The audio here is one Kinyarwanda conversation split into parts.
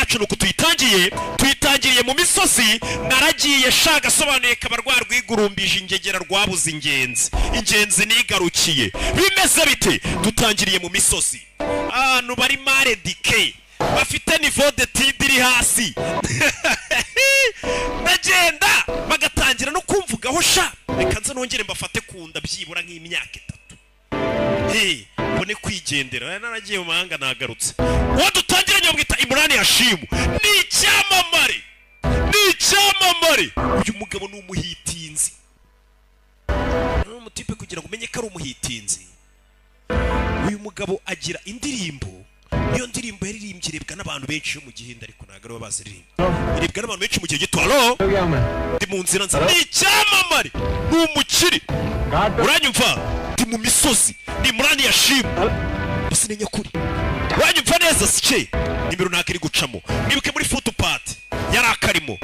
yacu nuko tuyitangiriye mu misozi naragiye shaka sobanuye kabarwa rwigurumbije ingegera rwabuze ingenzi nigarukiye bimeze bite dutangiriye mu misozi ahantu bari mare dike bafite niveau de tidiri hasi bagenda bagatangira no kumvugaho sha reka nze nongere mbafate kunda byibura nk'imyaka 3 bone kwigendera naragiye mu mahanga nagarutse uwo dutangira nyamwita Imurani Hashimu ni icyamamare uyu mugabo ni umuhitinzi n'umutipe kugira ngo umenye ko ari umuhitinzi uyu mugabo agira indirimbo iyo ndirimbo yaririmbye irebwa n'abantu benshi mu Gihinde ariko nagaro baziririmba irebwa n'abantu benshi mu gihe gito ndi mu nzira nza ni icyamamare ni umukiri uranyumva ndi mu misozi ni Imurani Hashimu bose ni nyakuri uranyumva neza sice nimero ntakiri gucamo nibuke muri footpath yari akarimo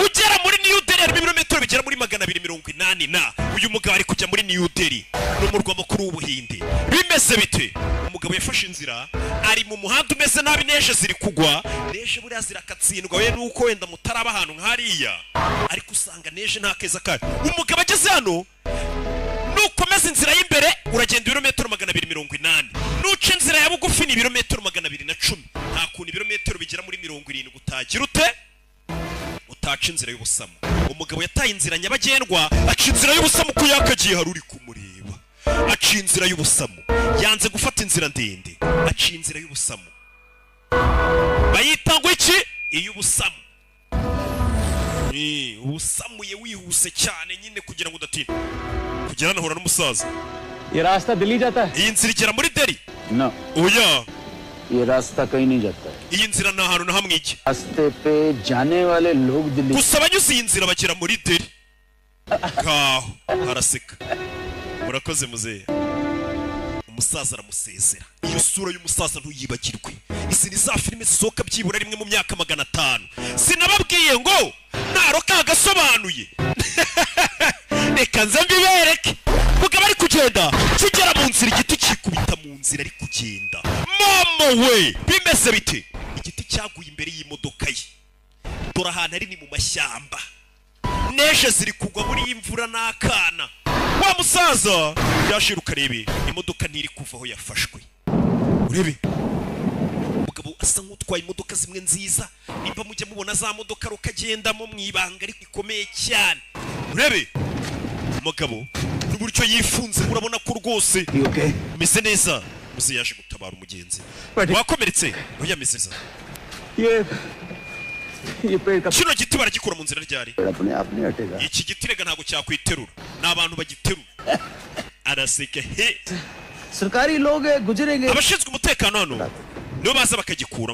ugera muri New Delhi ibirometero bigera muri 280 na uyu mugabo ari kujya muri New Delhi n'umurwa mukuru w'Ubuhinde bimeze bite umugabo yafashe inzira ari mu muhanda umeze nabi neje ziri kugwa neje buriya zirakatsindwa we nuko wenda mutaraba ahantu nk'hariya ariko usanga neje nta keza kayo umugabo ageze hano nukomeza inzira y'imbere uragenda ibirometero 280 nuca inzira ya bugufi ni ibirometero 210 nta kuntu ibirometero bigera muri 70 utagira ute utaca inzira y'ubusamo umugabo yataye inzira nyabagendwa aca inzira y'ubusamo ko yakagiye haruri kumureba aca inzira y'ubusamo yanze gufata inzira ndende aca inzira y'ubusamo bayitangwa iki iy'ubusamo ubusamuye wihuse cyane nyine kugira ngo udatinda kugera nahura n'umusaza ये रास्ता दिल्ली जाता है iyi nzira igera muri Delhi no oya ये रास्ता कहीं नहीं जाता iyi nzira nta hantu na hamwe ijya रास्ते पे जाने वाले लोग Delhi gusa abanyuze iyi nzira bagera muri Delhi kaho haraseka murakoze muzehe umusaza aramusezera iyo sura y'umusaza ntuyibagirwe izi ni za filime zisohoka byibura rimwe mu myaka 500 sinababwiye ngo naroka gasobanuye reka nze mbibereke mugabo ari kugenda kigera mu nzira igiti kikubita mu nzira ari kugenda mama we bimeze bite igiti cyaguye imbere y'imodoka ye dore ahantu ari ni mu mashyamba neje ziri kugwa muri imvura n'akana wa musaza yashiruka rebe imodoka ntiri kuva aho yafashwe urebe umugabo asa nk'utwaye imodoka zimwe nziza nimba mujya mubona za modoka rukagendamo mwibanga ariko ikomeye cyane urebe umugabo n'uburyo yifunze urabona ko rwose meze neza muze yaje gutabara umugenzi wakomeretse oya meze neza kino giti baragikura mu nzira ryari iki giti rega ntago cyakwiterura n'abantu bagiterura araseka he सरकारी लोग गुजरेंगे abashinzwe umutekano hano nibo baza bakagikura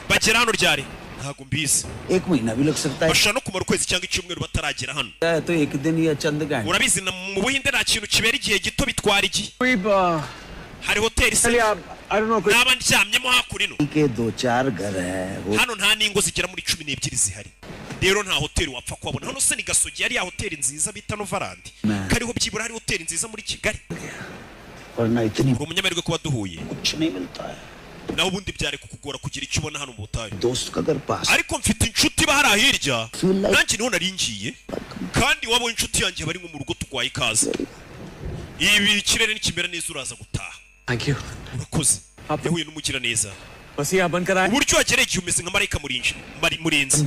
bagera hano ryari ntago mbizi एक महीना भी लग सकता है bashana kumara ukwezi cyangwa icyumweru bataragera hano तो एक दिन या चंद घंटे urabizi mu Buhinde nta kintu kibera igihe gito bitwara iki hari hoteli se naba ndyamyemo hakurino के 2-4 घर है hano nta ningo zigera muri 12 zihari rero nta hoteli wapfa kwabona hano se ni Gasogi yari ya hoteli nziza bita Novarandi kariho byibura hari hoteli nziza muri Kigali ngo munyamerwe kuba duhuye naho ubundi byare kukugora kugira icyo ubona hano mu butayu ariko mfite inshuti bahari ahirya nanjye niho naringiye kandi wabo inshuti yanjye bari mu rugo tukwaye ikaze ibi kirere nikimera neza uraza gutaha thank you urakoze yahuye n'umugira neza basi yabankara uburyo wagereye igihe umeze nka marayika murenzi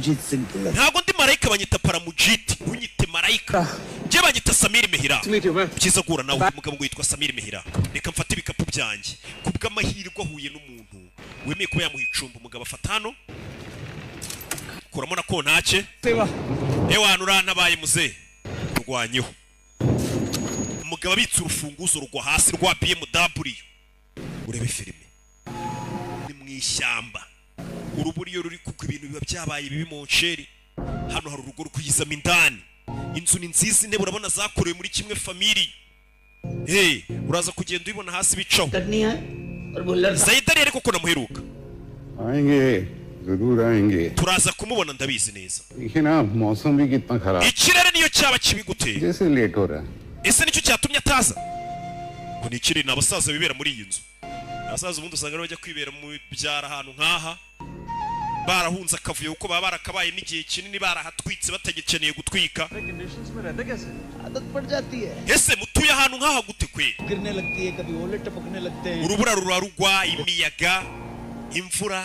ntago ndi marayika banyita paramujiti unyite marayika je banyita Samir Mehira byiza gura nawe umugabo witwa Samir Mehira reka mfate ibikapu byanjye kubw'amahirwe ahuye n'umuntu wemeye kuba yamuha icumbi umugabo afata hano kuramo na kontake ewana urantabaye muze rwanyeho umugabo abitse urufunguzo rugwa hasi rwa BMW urebe filime ishyamba uruburiyo ruri kuko ibintu biba byabaye bibi mu nsheri hano hari urugo rwizamo indani inzu ni nziza intebe urabona zakorewe muri kimwe family uraza kugenda ubibona hasi bicaho Zaidari ariko ko namuheruka turaza kumubona ndabizi neza ikirere niyo cyaba kibiguteye ese nicyo cyatumye ataza ngo ni ikirere n'abasaza bibera muri iyi nzu asaza ubundi usanga bajya kwibera mu byara ahantu nkaha barahunze akavuyo uko baba barakabaye n'igihe kinini barahatwitse batagikeneye gutwika. Conditions में रहते कैसे? आदत पड़ जाती है. Ese mutuye ahantu nk'aha gute kwe? गिरने लगती है, कभी ओले टपकने लगते हैं. Urubura rurarugwa, imiyaga, imvura,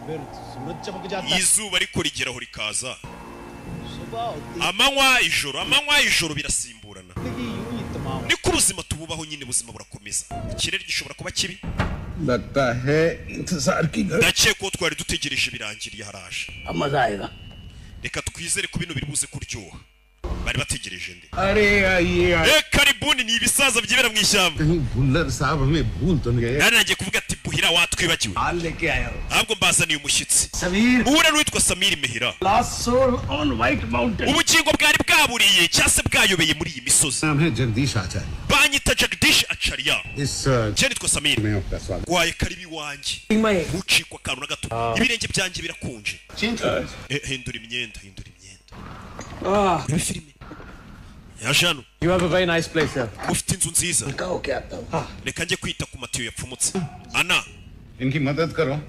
फिर सूरज चमक जाता है. izuba ariko rigeraho rikaza. सुबह होती है. amanywa ijoro birasimburana. जिंदगी यूं ही तमाम. Niko ubuzima tububaho nyine, ubuzima burakomeza. Ikirere gishobora kuba kibi. लगता है इंतजार की घड़ी. Ndakeka ko twari dutegereje birangiriye haraje. अब मजा आएगा. Reka twizere ko bino biri buze kuryoha. Bari bategereje nde? अरे ये Karibuni ni ibisaza byibera mu ishyamba. कहीं भुल्लर साहब हमें भूल तो नहीं गए. Nari nagiye kuvuga ati Buhira watwibagiwe. हाल लेके आया हूँ. Ahubwo mbazaniye umushyitsi. Sameer. Uhure n'uwitwa Samir Mehira. Last soul on White Mountain. Ubugingo bwari bwaburiye cyangwa se bwayobeye muri iyi misozi. नाम है जगदीश आचार्य. Banyita Jagdish Acharya. इस Je nitwa Samir. में आपका स्वागत. Gwaye karibi wanjye. Ucikwa akantu na gato. Ibirenge byanjye birakunje. Hindura imyenda. Urebe filime. Yaje hano. You have a very nice place here. Ufite inzu nziza. कहो क्या था? Reka njye kwita ku matiyo yapfumutse. Ana. इनकी मदद करो.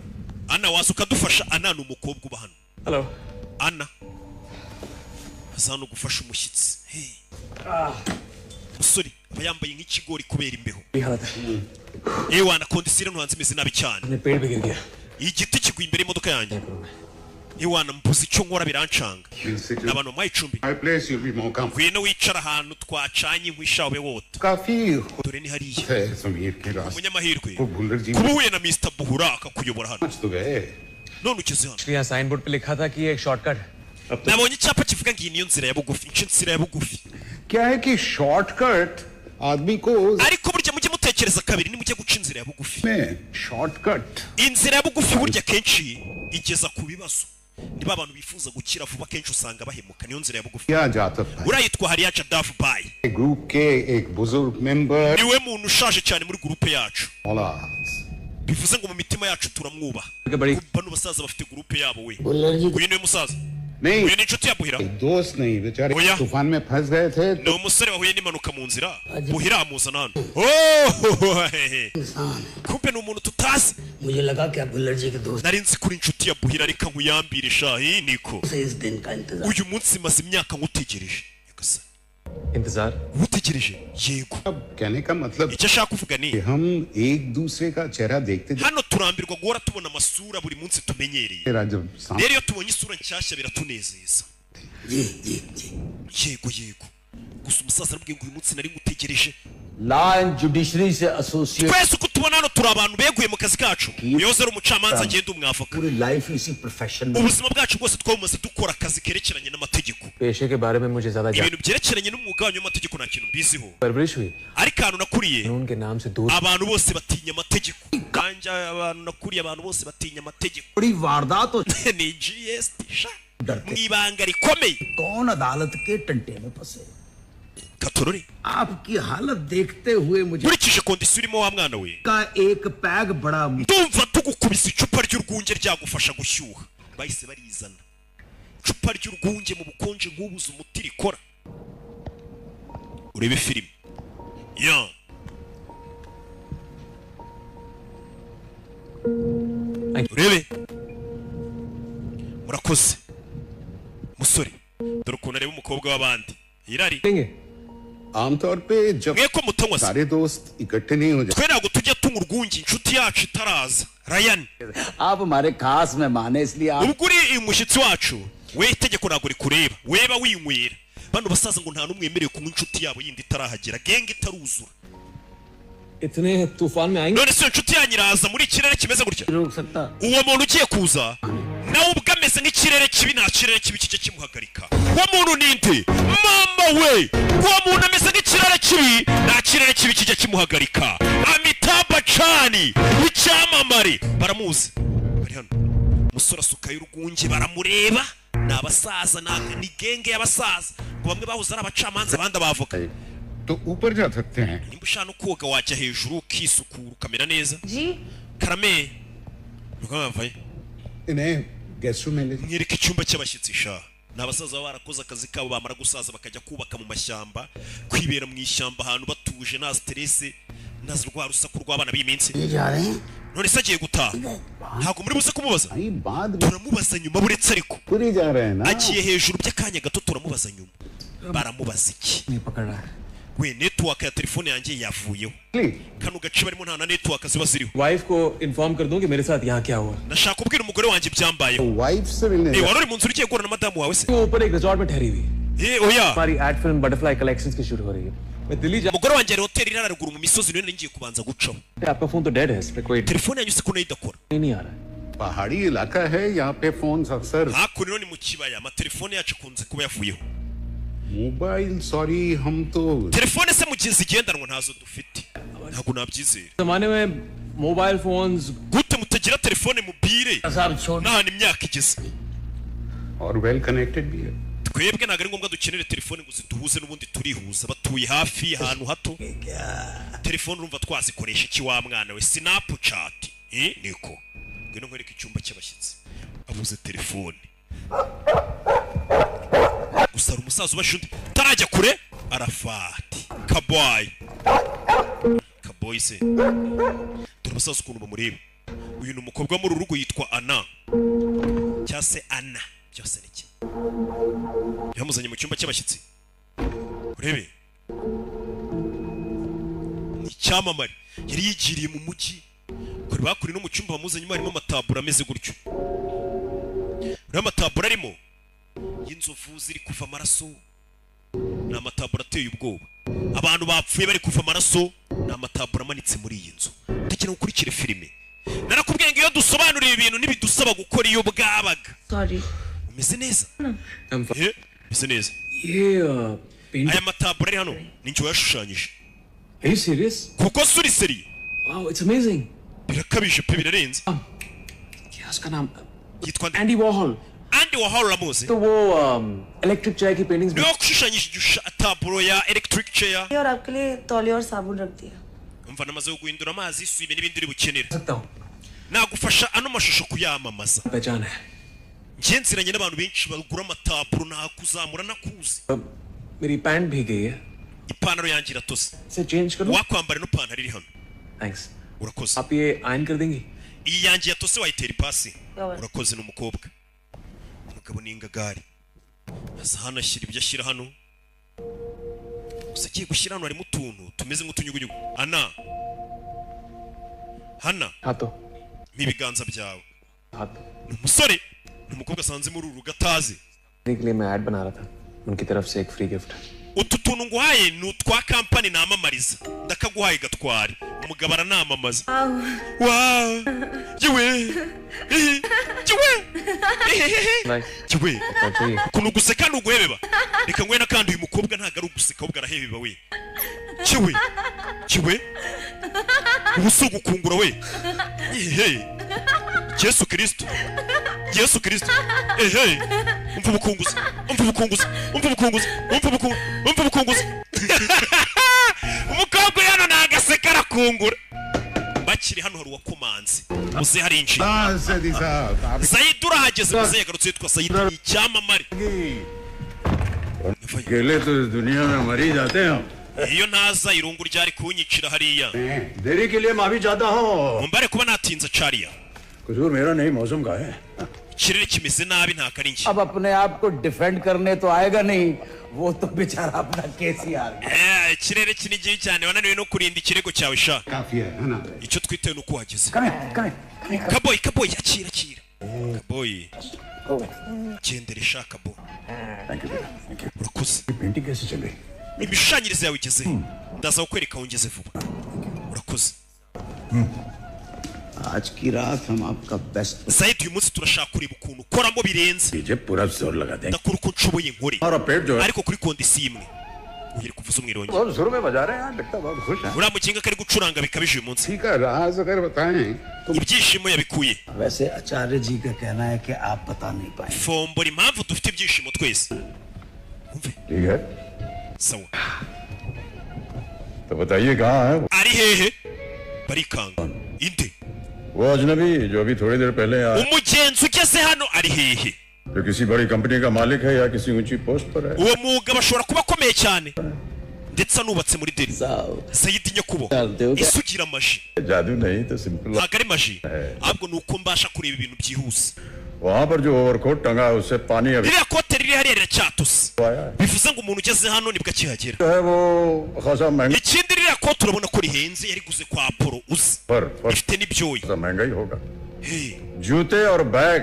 Ana waza ukadufasha. Ana ni umukobwa uba hano. Hello. Ana. Aza hano gufasha umushyitsi. Hey. Musore aba yambaye nk'ikigori kubera imbeho. Wana kondisire ntuhanze imeze nabi cyane. पेड़ पे गिर गया. Igiti kigwa imbere y'imodoka yanjye. Wana mbuze icyo nkora birancanga. N'abantu mu icumbi. My place you'll be more comfortable. Ngwino wicara ahantu twacanye nkwishawe wota. काफी Dore ni hariya. है समीर के रास्ते. Umunyamahirwe. वो भुल्लर जी Kuba uhuye na Mr. Buhura akakuyobora hano. पहुंच तो गए. None ugeze hano. यहाँ sign board पे लिखा था कि ये एक शॉर्टकट है. Nabonye icyapa kivuga ngo iyi niyo nzira ya bugufi. Ince nzira ya bugufi. क्या है कि शॉर्टकट आदमी को Ariko burya mujye mutekereza kabiri nimujye guca inzira ya bugufi. में shortcut Inzira ya bugufi burya kenshi igeza ku bibazo. Niba abantu bifuza gukira vuba kenshi usanga bahemuka, niyo nzira ya bugufi. क्या जाता था. Urayitwa Hariya Jadav Bai. Group के एक बुजुर्ग member Niwe muntu ushaje cyane muri gurupe yacu. औलाद. Bivuze ngo mu mitima yacu turamwubaha. Bano basaza bafite gurupe yabo we. Uyu niwe musaza. नहीं Uyu ni inshuti ya Buhira. दोस्त नहीं बेचारे ओया। तूफान में फंस गए थे. Ni umusore wahuye n'impanuka mu nzira. Buhira amuzana hano. Oh! Kumbe ni umuntu tutazi. मुझे लगा कि आप भुल्लर जी के दोस्त Nari nzi kuri inshuti ya Buhira reka nkuyambire shahi niko. से इस दिन का इंतजार. Uyu munsi maze imyaka ngutegereje. Yakasa. इंतजार. Utegereje? Yego. अब कहने का मतलब Icyo ashaka kuvuga ni कि हम एक दूसरे का चेहरा देखते hano turambirwa guhora tubona amasura buri munsi tumenyereye. जब सामने Rero iyo tubonye isura nshyashya biratunezeza. जी. Yego. Gusa umusaza arabwiye ngo uyu munsi nari ngutegereje. Law and judiciary से associate. Twese uko tubona hano turi abantu beguye mu kazi kacu. Uyoze ari umucamanza agenda umwavoka. पूरी लाइफ इसी प्रोफेशन में. Ubuzima bwacu bwose twamaze dukora akazi kerekeranye n'amategeko. पेशे के बारे में मुझे ज्यादा Ibintu byerekeranye n'umwuga wanyu w'amategeko nta kintu mbiziho. परवरिश हुई. Ariko ahantu nakuriye कानून के नाम से दूर. abantu bose batinya amategeko. Kanja abantu nakuriye abantu bose batinya amategeko. बड़ी वारदात हो. Ni GST sha. Mwibanga rikomeye. कौन अदालत के टंटे में फंसे. Katorore. आपकी हालत देखते हुए मुझे Nkurikije kondisiyo urimo wa mwana we. का एक पैग बड़ा Ndumva tugukubise icupa ry'urwunge ryagufasha gushyuha. Bahise barizana. Icupa ry'urwunge mu bukonje nk'ubuze umuti rikora. Urebe filime. Ya. Urebe. Murakoze. Musore. Dore ukuntu areba umukobwa w'abandi. Irari. देंगे. आमतौर पे जब Mwe ko mutanywa se. सारे दोस्त इकट्ठे नहीं हो जाते Twe ntabwo tujya tunywa urwunge inshuti yacu itaraza. Ryan. आप हमारे खास मेहमान हैं इसलिए आप Ubwo uri umushyitsi wacu we itegeko ntabwo rikureba weba winywera bano basaza ngo nta n'umwe wemerewe kunywa inshuti yabo yindi itarahagera genge itaruzura इतने तूफान में आएंगे. none se iyo nshuti yanyu iraza muri ikirere kimeze gutya रोक सकता. uwo muntu ugiye kuza nawe ubwo ameze nk'ikirere kibi nta kirere kibi kijya kimuhagarika uwo muntu ninde mama we uwo muntu ameze nk'ikirere kibi nta kirere kibi kijya kimuhagarika Amitabh Bachchan icyamamare baramuzi bari hano umusore asukayo urwunge baramureba ni abasaza ni genge y'abasaza ngo bamwe bahuze ari abacamanza abandi abavoka तो ऊपर जा सकते हैं. nimba ushaka no koga wajya hejuru ukisukura ukamera neza जी karame nuko bavaye इन्हें guest room में ले mwereka icyumba cy'abashyitsi sha ni abasaza baba barakoze akazi kabo bamara gusaza bakajya kubaka mu mashyamba kwibera mu ishyamba ahantu batuje nta stress nta rwa rusaku rw'abana b'iyi minsi ये जा रहे हैं none se agiye gutaha ntabwo muri buze kumubaza भाई बाद में turamubaza nyuma buretse ariko खुद ही जा रहे हैं ना agiye hejuru by'akanya gato turamubaza nyuma baramubaza iki नहीं पकड़ रहा है we network ya telefone yanjye yavuyeho kano gace barimo nta na network ziba ziriho wife को इन्फॉर्म कर दूं कि मेरे साथ यहाँ क्या हुआ ndashaka kubwira umugore wanjye byambayeho wife से मिलने wari uri mu nzu ugiye guhura na madamu wawe se वो ऊपर एक रिजॉर्ट में ठहरी हुई है oya हमारी एड फिल्म बटरफ्लाई कलेक्शंस की शूट हो रही है मैं दिल्ली जा umugore wanjye ari hoteli iri haruguru mu misozi niyo ngiye kubanza gucaho आपका फोन तो डेड है इसमें कोई telefone yanyu se ko nayo idakora नहीं आ रहा है पहाड़ी इलाका है यहाँ पे फोन अक्सर hakuno ni mu kibaya amatelefone yacu akunze kuba yavuyeho mobile sorry हम तो telefone se mu gihe zigendanwa ntazo dufite ntabwo nabyizera जमाने में mobile phones gute mutagira telefone mobile साहब छोड़ nahana imyaka igeze और वेल कनेक्टेड भी है twebwe ntabwo ari ngombwa dukenere telefone ngo ziduhuze n'ubundi turihuza batuye hafi ahantu hato telefone urumva twazikoresha iki wa mwana we snapchat niko ngwino nkwereka icyumba cy'abashyitsi abuze telefone gusa ari umusaza ubasha undi utarajya kure arafati kaboyi se dore umusaza ukuntu bamureba uyu ni umukobwa wo muri uru rugo yitwa ana cyangwa se ana byose ni kimwe yamuzanye mu cyumba cy'abashyitsi urebe ni icyamamare yari yigiriye mu mujyi kuri bakuri no mu cyumba bamuzanye harimo amatabura ameze gutyo uriya amatabura arimo y'inzovu ziri kuva amaraso ni amatabura ateye ubwoba abantu bapfuye bari kuva amaraso ni amatabura amanitse muri iyi nzu ndagira ngo ukurikire filime narakubwiye ngo iyo dusobanuriye ibintu ntibidusaba gukora iyo bwabaga Sorry. umeze neza umeze neza ये paint aya matabura ari hano ni njye wayashushanyije Are you serious? kuko suri seriye Wow, it's amazing. birakabije pe birarenze क्या उसका नाम yitwa nde Andy वॉर्हॉल Andy Warhol uramuzi तो वो electric chair की paintings niwe washushanyije taburo ya electric chair और आपके लिए तौलिया और साबुन रख दिया umva namaze guhindura amazi isume n'ibindi uri bukenera सकता हूँ nagufasha ano mashusho kuyamamaza पहचान है njye nziranye n'abantu benshi bagura amataburo nakuzamura nakuzi मेरी पैंट भी गई है ipantaro yanjye iratose इसे चेंज कर दूँ wakwambara ino pantaro iri hano thanks urakoze आप ये आयन कर देंगी iyi yanjye yatose wayitera ipasi Yawe. urakoze ni umukobwa umugabo ni ingagari aza hano ashyira ibyo ashyira hano gusa agiye gushyira hano harimo utuntu tumeze nk'utunyugunyugu ana hana हाँ तो ibiganza byawe हाँ तो ni umusore ni umukobwa asanze muri uru rugo atazi के लिए मैं ऐड बना रहा था उनकी तरफ से एक free gift utu tuntu nguhaye ni utwa kampani namamariza ndakaguhaye gatwari umugabo aranamamaza wow yewe yewe yewe kuntu guseka ni uguhebeba reka ngwena kandi uyu mukobwa ntabwo ari uguseka ahubwo arahebeba we yewe ubu si ugukungura we yesu kirisito umva ubukunguzi umukobwa hano ni agaseka arakungura bakiri hano hari uwakomanze muze harinjira Sayid urahageze muze yagarutse yitwa Sayid ni icyamamare अकेले तो इस दुनिया में मर ही जाते हैं iyo ntaza irungu ryari kunyicira hariya देरी के लिए माफी चाहता हूँ mumbare kuba natinze cariya कसूर मेरा नहीं मौसम का है ikirere kimeze nabi nta kari njye अब अपने आप को डिफेंड करने तो आएगा नहीं वो तो बेचारा अपना केस ही हार गया ikirere kinigi cyane wananiwe no kurinda ikirego cyawe sha काफी है ना icyo twitewe nuko uhageze कमें kaboyi akira kaboyi gendere sha kaboyi urakoze painting कैसे चल रही imishushanyirize yawe igeze ndaza kukwereka aho ngeze vuba urakoze आज की रात हम आपका best Sayid uyu munsi turashaka kureba ukuntu ukoramo birenze DJ पूरा जोर लगा देंगे ndakora uko nshoboye nkore और पेट जो है ariko kuri kondisiyo imwe ugere kuvuza umwirongi बहुत जोर में बजा रहे हैं यार लगता बहुत खुश है uriya mukinga kari gucuranga bikabije uyu munsi ठीक है राज अगर बताएं तो ibyishimo yabikuye वैसे आचार्य जी का कहना है कि आप बता नहीं पाए fombora impamvu dufite ibyishimo twese umve ठीक है sawa तो बताइए कहाँ है ari hehe barikanga inde वो अजनबी जो अभी थोड़ी देर पहले आया umugenzi ugeze hano ari hehe जो किसी बड़ी कंपनी का मालिक है या किसी ऊंची पोस्ट पर है uwo mugabo ashobora kuba akomeye cyane ndetse anubatse muri Delhi Sayidi Nyakubo isugira maji जादू नहीं तो simple ntabwo ari maji ahubwo ni uko mbasha kureba ibintu byihuse वहाँ पर जो ओवरकोट टंगा है उससे पानी अभी ririya kote riri hariya riracyatose bivuze ngo umuntu ugeze hano nibwo akihagera है वो खासा महंगा ikindi ririya kote urabona ko rihenze yariguze kwa Apollo uzi पर ifite n'ibyoyi महंगा ही होगा Hey. जूते और बैग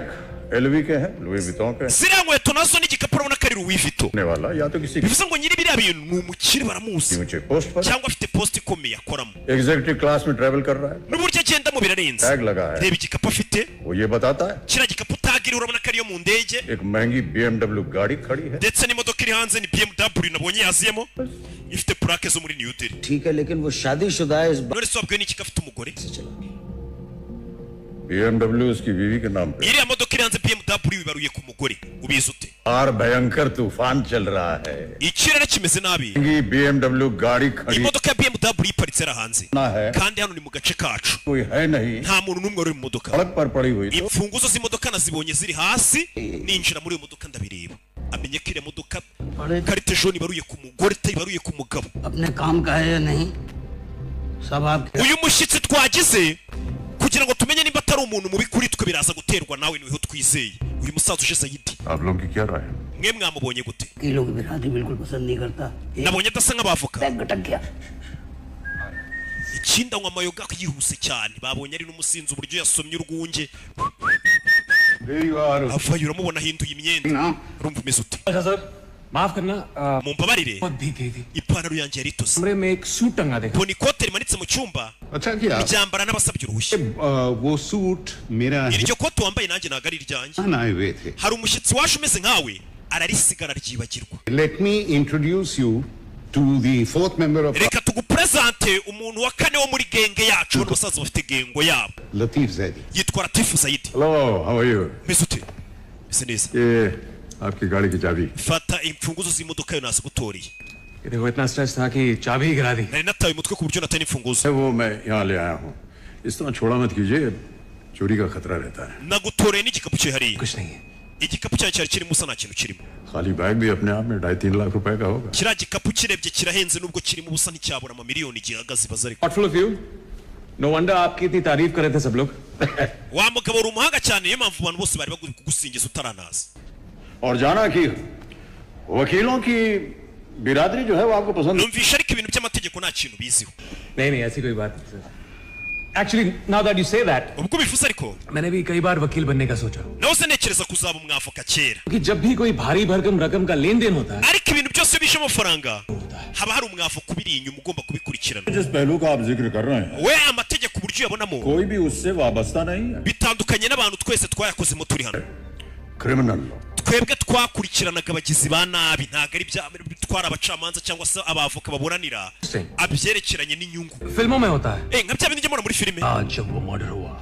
एलवी के हैं लुई विटॉन के ziriya nkweto nazo n'igikapu urabona ko ari Louis Vuitton होने वाला या तो किसी bivuze ngo nyiri biriya bintu ni umukire baramuzi ऊंचे पोस्ट पर cyangwa afite poste ikomeye akoramo executive class में ट्रैवल कर रहा है n'uburyo agendamo birarenze टैग लगा है reba igikapu afite वो ये बताता है kiriya gikapu utagiriye urabona ko ariyo mu ndege एक महंगी BMW गाड़ी खड़ी है ndetse n'imodoka iri hanze ni BMW nabonye yaziyemo ifite plaque zo muri New Delhi ठीक है लेकिन वो शादीशुदा है इस none se wabwiwe n'iki ko afite umugore BMW उसकी बीवी के नाम पे iriya modoka iri hanze BMW bibaruye ku mugore ubizi ute बाहर भयंकर तूफान चल रहा है ikirere kimeze nabi महंगी BMW गाड़ी खड़ी imodoka ya BMW iparitse ari hanze ना है kandi hano ni mu gace kacu कोई है नहीं nta muntu n'umwe uri mu modoka सड़क पर पड़ी हुई तो imfunguzo z'imodoka nazibonye ziri hasi ninjira muri iyo modoka ndabireba amenye ko iriya modoka karite jone ibaruye ku mugore ibaruye ku mugabo अपने काम का है या नहीं सब आप uyu mushyitsi twagize kugira ngo tumenye nimba atari umuntu mubi kuri twe biraza guterwa nawe niho twizeye uyu musaza uje Sayidi आप लोगों की क्या राय है mwe mwamubonye gute की लोग बिरादरी बिल्कुल पसंद नहीं करता एक nabonye adasa nk'abavoka बैग गटक गया ikindi anywa amayoga yihuse cyane babonye ari n'umusinzi uburyo yasomye urwunge There you are. avayo uramubona ahinduye imyenda urumva umeze ute अच्छा सर माफ करना mumbabarire बहुत भीग गई थी ipantaro yanjye yari itose कमरे में एक सूट टंगा देखा mbona ikote rimanitse mu cyumba अच्छा किया ryambara n'abasabye uruhushya वो सूट मेरा iryo kote wambaye nanjye ntabwo ari iryanjye आए हुए थे hari umushyitsi waje umeze nkawe ararisigara ryibagirwa Let me introduce you to the fourth member of reka tugupresente umuntu wa kane wo muri genge yacu bano basaza bafite gengo yabo Latif Zaidi. yitwa Latifu Zaidi Hello, how are you? meze ute meze neza ये आपकी गाड़ी की चाबी fata imfunguzo z'imodoka yo nazigutoriye ये देखो इतना स्ट्रेस था कि चाबी ही गिरा दी nari nataye umutwe ku buryo nataye n'imfunguzo वो मैं यहाँ ले आया हूँ इस तरह छोड़ा मत कीजिए चोरी का खतरा रहता है nagutoreye n'igikapu cye hariya कुछ नहीं है igikapu cyanjye cyari kirimo usa nta kintu kirimo खाली बैग भी अपने आप में 2.5-3 लाख रुपए का होगा kiriya gikapu kirebye kirahenze nubwo kirimo ubusa nticyabura amamiliyoni gihagaze baza ariko thoughtful of you know wonder आपकी इतनी तारीफ कर रहे थे सब लोग wa mugabo uri umuhanga cyane niyo mpamvu abantu bose bari bagomba kugusingiza utaranaza और जाना कि वकीलों की बिरादरी जो है वो आपको पसंद numvisha ariko ibintu by'amategeko nta kintu biziho नहीं नहीं ऐसी कोई बात नहीं sir actually now that you say that ubwo bifuza ariko मैंने भी कई बार वकील बनने का सोचा nawe se ntekereza kuzaba umwavoka kera कि जब भी कोई भारी भरकम रकम का लेन देन होता है ariko ibintu byose bishe amafaranga haba hari umwavoka ubiri inyuma ugomba kubikurikirana जिस पहलू का आप जिक्र कर रहे हैं we amategeko uburyo uyabonamo कोई भी उससे वाबस्ता नहीं है bitandukanye n'abantu twese twayakozemo turi hano criminal twebwe twakurikiranaga abagizi ba nabi ntabwo ari bya bitwara abacamanza cyangwa se abavoka baburanira abyerekeranye n'inyungu फिल्मों में होता है nka bya bindi njya mbona muri filime आज जब वो मर्डर हुआ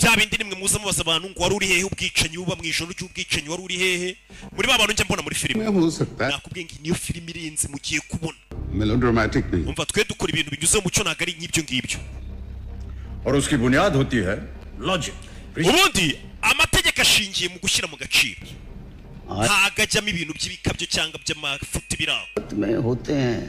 bya bindi nimwe muza mubaza abantu ngo wari uri hehe ubwicanyi buba mu ijoro ry'ubwicanyi wari uri hehe muri ba bantu njya mbona muri filime हो सकता है nakubwiye ngo niyo filime irenze mugiye kubona melodramatic नहीं umva twe dukora ibintu binyuze mu muco ntabwo ari nk'ibyo ngibyo और उसकी बुनियाद होती है logic ubundi amategeko ashingiye mu gushyira mu gaciro ntabwo ajyamo ibintu by'ibikabyo cyangwa by'amafuti biri aho में होते हैं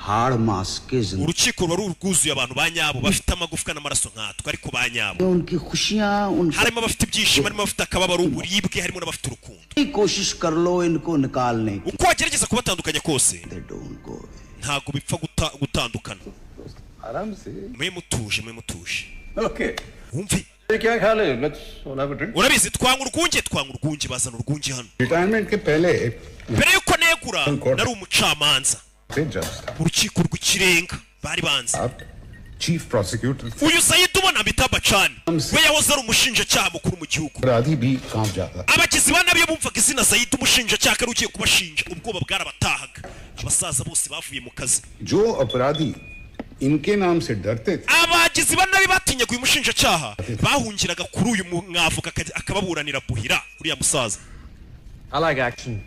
हाड़ मास के जिंदगी urukiko ruba rwuzuye abantu ba nyabo bafite amagufwa n'amaraso nkatwe ariko ba nyabo उनकी खुशियां उनकी harimo abafite ibyishimo harimo abafite akababaro uburibwe harimo n'abafite urukundo कोशिश कर लो इनको निकालने की uko wagerageza kubatandukanya kose they don't go away. ntabwo bipfa gutandukana आराम से mwe mutuje ओके wumve क्या ख्याल है let's all have a drink urabizi twanga urwunge bazana urwunge hano retirement के पहले mbere yuko negura nari umucamanza जज urukiko rw'ikirenga bari banze आप chief prosecutor uyu Sayidi ubona Amitabh Bachchan we yahoze ari umushinjacyaha mukuru mu gihugu अपराधी भी कांप जाता abagizi ba nabi iyo bumvaga izina Sayidi umushinjacyaha ari ugiye kubashinja ubwoba bwarabatahaga abasaza bose bavuye mu kazi जो अपराधी इनके नाम से डरते थे abagizi ba nabi batinyaga uyu mushinjacyaha bahungiraga kuri uyu mwavoka akababuranira buhira uriya musaza I like action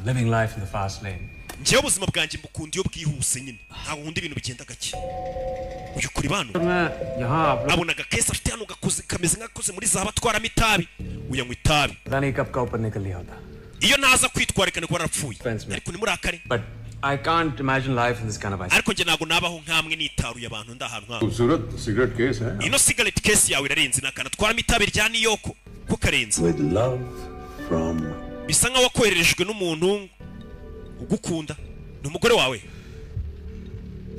living life in the fast lane njyewe ubuzima bwanjye mbukunda iyo bwihuse nyine ntabwo nkunda ibintu bigenda gake uyu kuri bano मैं यहाँ आप लोग abonaga kesi afite hano kameze nk'akoze muri zahabu atwaramo itabi uyanywa itabi पता नहीं कब का ऊपर निकल लिया होता iyo naza kwitwarika niko narapfuye Friends, man. ariko nimurakare but I can't imagine life in this kind of isolation. ariko njye ntabwo nabaho nkamwe nitaruye abantu ndahantu nkamwe खूबसूरत cigarette case है ino cigarette case yawe irarenze nakana twaramo itabi rya niyoko ko karenze with love from bisa nkaho wakohererejwe n'umuntu ugukunda ni umugore wawe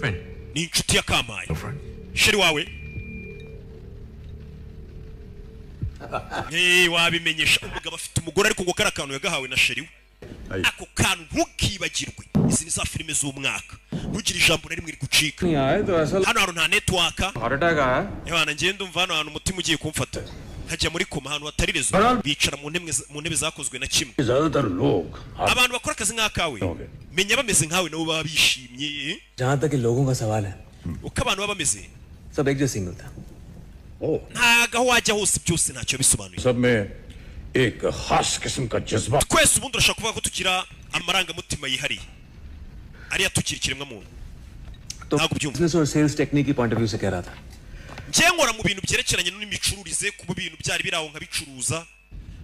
Friend. ni inshuti ya Kampaye sheri wawe wabimenyesha umugabo afite umugore ariko ngo kari akantu yagahawe na sheri we ako kantu ntukibagirwe izi ni za filime z'umwaka ntugire ijambo na rimwe rigucika नहीं आए तो ऐसा hano hantu nta network heart attack आया yabana ngende umva hano hantu umutima ugiye kumfata nkajya muri koma ahantu hatari rezo bicara mu ntebe zakozwe na kimwe ज्यादातर लोग abantu bakora akazi nk'akawe menya bameze nkawe nabo baba bishimye जहाँ तक लोगों का सवाल है uko abantu baba bameze सब एक जैसे होता है ntago aho wajya hose byose ntacyo bisobanuye सब में एक खास किस्म का जज्बा twese ubundi urashaka kuvuga ko tugira amarangamutima yihariye ariya tukiri ikiremwa muntu तो ntabwo byumva बिजनेस और सेल्स टेक्निक की पॉइंट ऑफ व्यू से कह रहा था njye nkora mu bintu byerekeranye n'imicururize kuba ibintu byari biraho nkabicuruza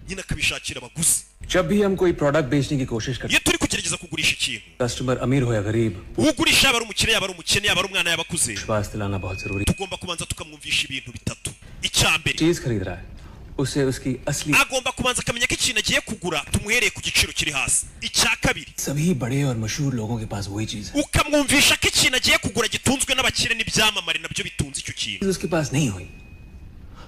nyine akabishakira abaguzi जब भी हम कोई प्रोडक्ट बेचने की कोशिश करते iyo turi kugerageza kugurisha ikintu customer अमीर हो या गरीब ugurisha yaba ari umukire yaba ari umukene yaba ari umwana yaba akuze विश्वास दिलाना बहुत जरूरी है tugomba kubanza tukamwumvisha ibintu bitatu icya mbere चीज खरीद रहा है उसे उसकी असली agomba kubanza akamenya ko ikintu agiye kugura tumuhereye ku giciro kiri hasi icya kabiri सभी बड़े और मशहूर लोगों के पास वही चीज है ukamwumvisha ko ikintu agiye kugura gitunzwe n'abakire n'ibyamamare nabyo bitunze icyo kintu उसके पास नहीं हुई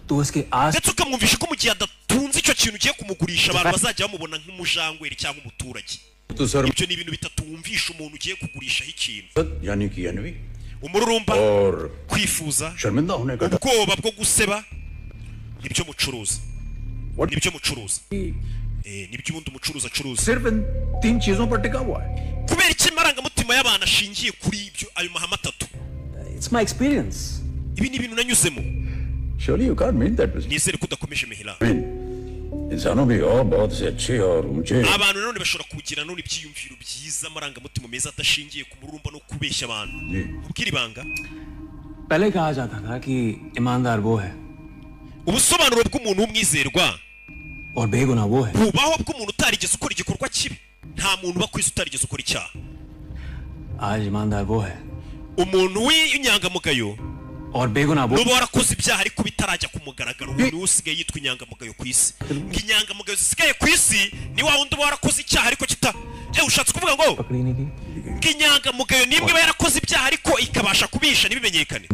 तो उसके आस ndetse ukamwumvisha ko mu gihe adatunze icyo kintu ugiye kumugurisha abantu bazajya bamubona nk'umujangweri cyangwa umuturage तो sir ibyo ni ibintu bitatu wumvisha umuntu ugiye kugurishaho ikintu यानी कि अनवी umururumba और kwifuza शर्मिंदा होने का डर ubwoba bwo guseba nibyo mucuruza nibyo mucuruza nibyo ubundi umucuruzi acuruza सिर्फ इन तीन चीजों पर टिका हुआ है kubera iki amarangamutima y'abantu ashingiye kuri ibyo ayo mahame atatu it's my experience ibi ni ibintu nanyuzemo Surely you can't mean that business. nizere ko udakomeje mihira इंसानों भी और बहुत से अच्छे और ऊंचे abantu nanone bashobora kugira none ibyiyumviro byiza amarangamutima meza adashingiye ku mururumba no kubeshya abantu जी ubwira ibanga पहले कहा जाता था कि ईमानदार वो है ubusobanuro bw'umuntu w'umwizerwa और बेगुनाह वो है bubaho bw'umuntu utarigeze ukora igikorwa kibi nta muntu uba ku isi utarigeze ukora icyaha आज ईमानदार वो है umuntu w'inyangamugayo और बेगुनाह वो nuba warakoze ibyaha ariko bitarajya ku mugaragaro ubu niwe usigaye yitwa inyangamugayo ku isi ngo inyangamugayo zisigaye ku isi ni wa wundi uba warakoze icyaha ariko ushatse kuvuga ngo पकड़ी नहीं की ngo inyangamugayo nimwe iba yarakoze ibyaha ariko ikabasha kubisha ntibimenyekane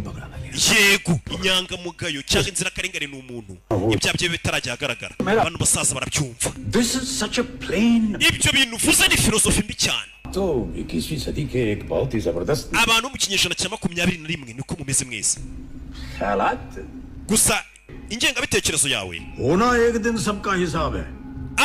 yego inyangamugayo cyangwa inzirakarengane ni umuntu ibyaha bye bitarajya ahagaragara abantu basaza barabyumva This is such a plain ibyo bintu uvuze ni filozofi mbi cyane तो 21वीं सदी के एक बहुत ही जबरदस्त abantu mu kinyejana cya 21 niko mumeze mwese ख्यालात gusa ingengabitekerezo yawe होना एक दिन सबका हिसाब है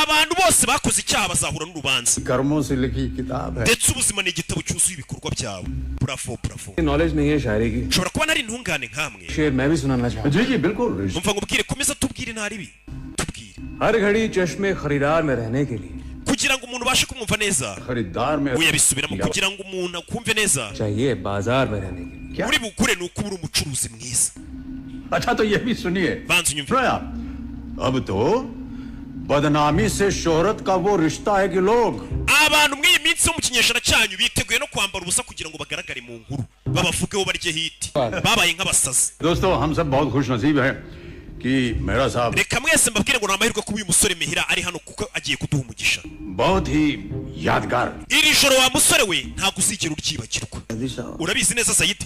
abantu bose bakoze icyaha bazahura n'urubanza कर्मों से लिखी किताब है ndetse ubuzima ni igitabo cyuzuye ibikorwa byawe bravo bravo knowledge नहीं है शायरी की ushobora kuba nari intungane nkamwe शेर मैं भी सुनाना चाहूँ जी जी बिल्कुल umva ngo ubwire komeza tubwire ntari bi tubwire हर घड़ी चश्मे खरीदार में रहने के लिए kugira ngo umuntu ubashe kumwumva neza खरीदार में uyabisubiramo kugira ngo umuntu akumve neza चाहिए बाजार में रहने के लिए क्या uri bukure ni uko uri umucuruzi mwiza अच्छा तो ये भी सुनिए banza unyumve सुनो आप अब तो बदनामी से शोहरत का वो रिश्ता है कि लोग abantu muri iyi minsi yo mu kinyejana cyanyu biteguye no kwambara ubusa kugira ngo bagaragare mu nkuru babavugeho barye hiti babaye nk'abasazi दोस्तों हम सब बहुत खुश नसीब हैं कि मेरा साहब reka mwese mbabwire ngo ni amahirwe kuba uyu musore mihira ari hano kuko agiye kuduha umugisha बहुत ही यादगार iri joro wa musore we ntabwo uzigera uryibagirwa urabizi neza sayidi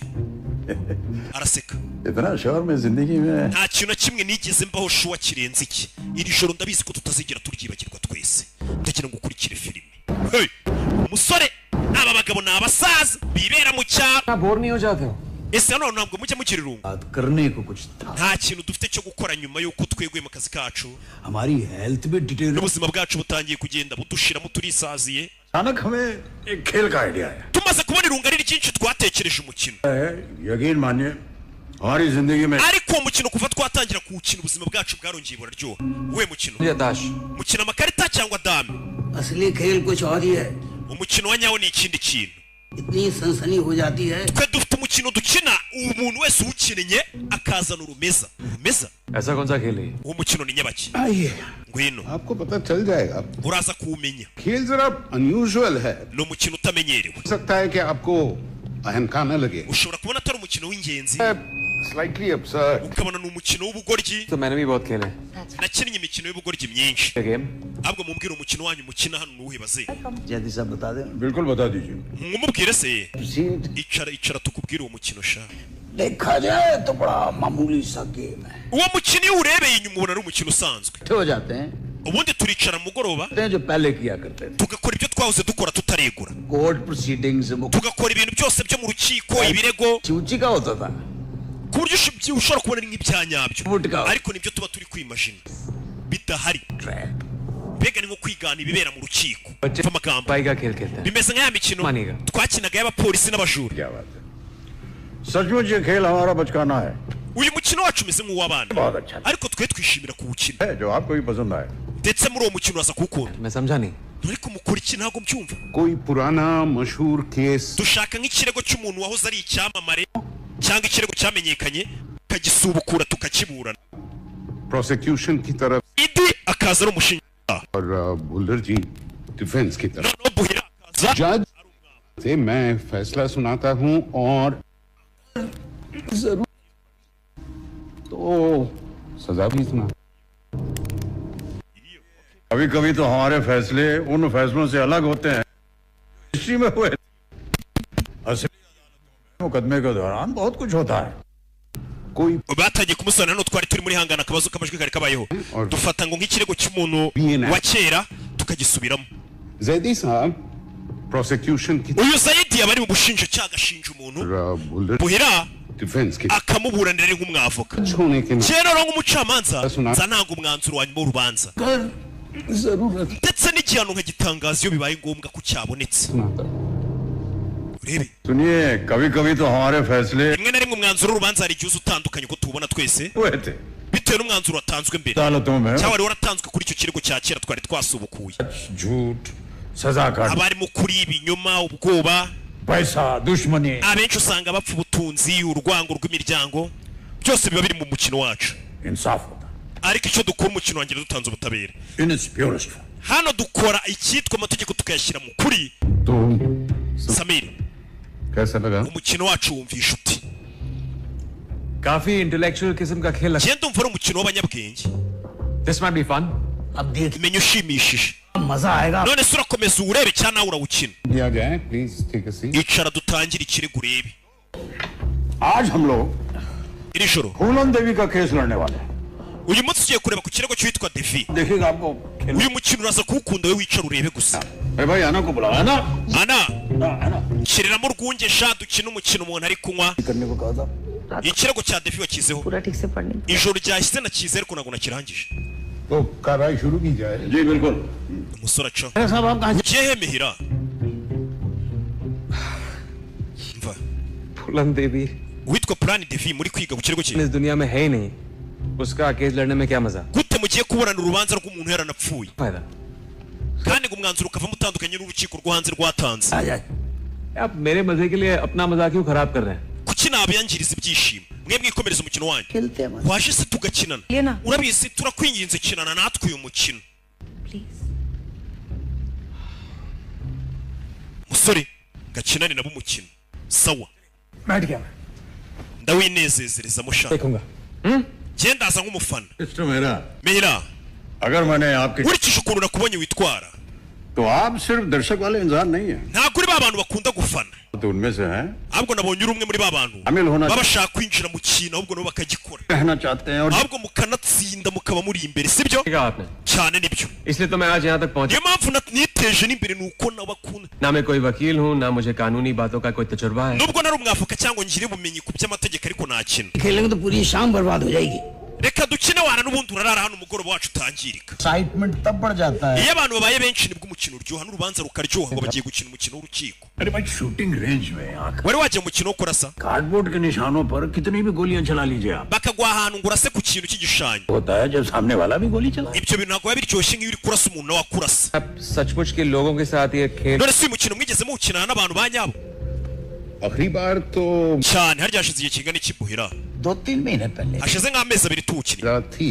araseka इतना शोर में जिंदगी में nta kintu na kimwe nigeze mbaho shuwa kirenze iki iri joro ndabizi ko tutazigera turyibagirwa twese ndagira ngo ukurikire filime hey! umusore aba bagabo ni abasaza bibera mu cyaro bore नहीं हो जाते हो ese hano ntabwo mujya mugira irungu बात करने को कुछ था nta kintu dufite cyo gukora nyuma y'uko tweguye mu kazi kacu हमारी हेल्थ भी detail n'ubuzima bwacu butangiye kugenda budushiramo turisaziye अचानक हमें एक खेल का आइडिया आया tumaze kubona irungu ari ryinshi twatekereje umukino यकीन मानिए हमारी जिंदगी में ariko uwo mukino kuva twatangira kuwukina ubuzima bwacu bwarongeye buraryoha uwe mukino ताश mukina amakarita cyangwa dame असली खेल कुछ और ही है umukino wa nyawo ni ikindi kintu इतनी सनसनी हो जाती है twe dufite umukino umukino dukina umuntu wese uwukinnye akazana urumeza. ऐसा कौन सा खेल है? uwo mukino ni nyabaki? आइए ngwino आपको पता चल जाएगा uraza kuwumenya. खेल जरा अनयूजुअल है ni umukino utamenyerewe. हो सकता है कि आपको अहम का न लगे ushobora kubona atari umukino w'ingenzi slightly absurd ukabona ni umukino w'ubugoryi. तो मैंने भी बहुत खेले nakinnye imikino y'ubugoryi myinshi. Game ahubwo mumbwire umukino wanyu mukina hano nuwuhe baze? जल्दी सब बता दे बिल्कुल बता दीजिए mumubwire se. Proceed. icara tukubwire uwo mukino sha. देखा जाए तो बड़ा मामूली सा गेम है uwo mukino iyo urebeye inyuma ubona ari umukino usanzwe. हो जाते हैं ubundi turicara mu mugoroba जो पहले किया करते थे tugakora ibyo twahoze dukora tutaregura. Court proceedings tugakora ibintu byose byo mu rukiko ibirego सूची का होता था ku buryo ushobora kubona ari nk'ibya nyabyo Ubundi ariko nibyo tuba turi kwimajina bidahari. mbega ni nko kwigana ibibera mu rukiko amagambo भाई का खेल खेलते हैं bimeze nk'aya mikino Maniga. twakinaga y'abapolisi n'abajura. क्या बात है सचमुच ये खेल हमारा बचकाना है uyu mukino wacu umeze nk'uw'abana बहुत अच्छा ariko twe twishimira kuwukina है जो आपको भी पसंद आए ndetse muri uwo mukino uraza kuwukunda. मैं समझा नहीं ariko mukora iki ntabwo mbyumva. कोई पुराना मशहूर case dushaka nk'ikirego cy'umuntu wahoze ari icyamamare cyangwa ikirego cyamenyekanye tukagisubukura tukakiburana prosecution की तरफ idi akaza ari umushinjacyaha और भुल्लर जी डिफेंस की तरफ noneho buhira akaza जज से मैं फैसला सुनाता हूं और जरूर तो सजा भी सुना कभी कभी तो हमारे फैसले उन फैसलों से अलग होते हैं हिस्ट्री में हुए असली मुकदमे के दौरान बहुत कुछ होता है कोई batangiye kumusana hano twari turi muri hangana akabazo k'amajwi kari kabayeho dufata ngo nk'ikirego cy'umuntu wa kera tukagisubiramo. Zaidi साहब प्रोसिक्यूशन की uyu zayidi yaba ari mu bushinjacyaha agashinja umuntu तरफ भुल्लर buhira डिफेंस की akamuburanira ari nk'umwavoka. होने के kera rero nk'umucamanza nza nanga umwanzuro wa nyuma w'urubanza जरूरत ndetse n'igihano nkagitangaza iyo bibaye ngombwa ko cyabonetse. सुनाता urebe सुनिए कभी कभी तो हमारे फैसले rimwe na rimwe umwanzuro w'urubanza hari igihe uza utandukanye uko tuwubona twese हुए थे bitewe n'umwanzuro watanzwe mbere अदालतों में cyangwa wari waratanzwe kuri icyo kirego cya kera twari twasubukuye. झूठ सजा काट abarimo kuri ibinyoma ubwoba पैसा दुश्मनी abenshi usanga bapfa ubutunzi urwango rw'imiryango byose biba biri mu mukino wacu. इंसाफ होता ariko icyo dukora umukino wanjye dutanze ubutabera in its purest hano dukora icyitwa amategeko tukayashyira mu kuri. तो samiri कैसा लगा umukino wacu wumvisha uti काफी इंटेलेक्चुअल किस्म का खेल लगता genda ndumva ari umukino w'abanyabwenge है दिस माइट बी फन अब देख menya ushimishije मजा आएगा none se urakomeza uwurebe cyangwa nawe urawukina. दिया जाए please take a seat icara dutangire ikirego urebe. आज हम लोग iri joro फूलन देवी का केस लड़ने वाले हैं uyu munsi tugiye kureba ku kirego cy'uwitwa devi. देखिएगा आपको खेल uyu mukino uraza kuwukunda we wicara urebe gusa. अरे भाई आना को बुलाओ है ना ana है ना shyiriramo urwunge sha dukine umukino umuntu ari kunywa. करने को कहा था ikirego cya devi wakizeho पूरा ठीक से पढ़ नहीं ijoro ryahise nakize ariko ntabwo nakirangije. तो कार्रवाई शुरू की जाए जी बिल्कुल umusore aca साहब आप कहाँ ugiye hemehira mva फूलन देवी uwitwa purani devi muri kwiga ku kirego cye इस दुनिया में है ही नहीं उसका केस लड़ने में क्या मजा gute mugiye kuburana urubanza rw'umuntu yaranapfuye फायदा kandi ngo umwanzuro ukavamo utandukanye n'urukiko rwo hanze rwatanze. आ जाए आप मेरे मजे के लिए अपना मजा क्यों खराब कर रहे हैं kuki nabiyangiriza ibyishimo mwe mwikomereza umukino wanyu खेलते हैं मजा waje se tugakinana Lena. urabizi turakwinginze kinana natwe uyu mukino. Please musore gakinane nabo umukino sawa बैठ गया मैं ndawinezezerezamo shaka देखूंगा genda aza nk'umufana सिस्टम मेरा mehira अगर मैंने आपके nkurikije ukuntu nakubonye witwara तो आप सिर्फ दर्शक वाले इंसान नहीं है ntabwo uri ba bantu bakunda gufana तो उनमें से हैं ahubwo nabonye uri umwe muri ba bantu शामिल होना baba bashaka kwinjira mu kintu ahubwo nabo bakagikora कहना चाहते हैं और ahubwo mukanatsinda mukaba muri imbere sibyo कहा आपने cyane nibyo इसलिए तो मैं आज यहाँ तक पहुँचा niyo mpamvu niteje n'imbere ni uko nabakunda ना मैं कोई वकील हूँ ना मुझे कानूनी बातों का कोई तजुर्बा है nubwo nari umwavoka cyangwa ngire ubumenyi ku by'amategeko ariko nakina खेलेंगे तो पूरी शाम बर्बाद हो जाएगी reka dukine wana n'ubundi urarara hano umugoroba wacu utangirika. Excitement तब बढ़ जाता है iyo abantu babaye benshi nibwo umukino uryoha n'urubanza rukaryoha ngo bagiye gukina umukino w'urukiko. अरे भाई शूटिंग रेंज में आंख wari wajya mu mukino wo kurasa cardboard के निशानों पर कितनी भी गोलियां चला लीजिए आप bakagwa ahantu ngo urase ku kintu cy'igishushanyo होता है जब सामने वाला भी गोली चलाए ibyo bintu ntabwo biba biryoshye nk'iyo uri kurasa umuntu nawe akurasa. आप सचमुच के लोगों के साथ ये खेल none si uyu mukino mwigeze muwukinana n'abantu ba nyabo आखिरी बार तो cyane harya hashize igihe kingana iki buhira 2-3 महीने पहले hashize nk'amezi abiri tuwukiri रात थी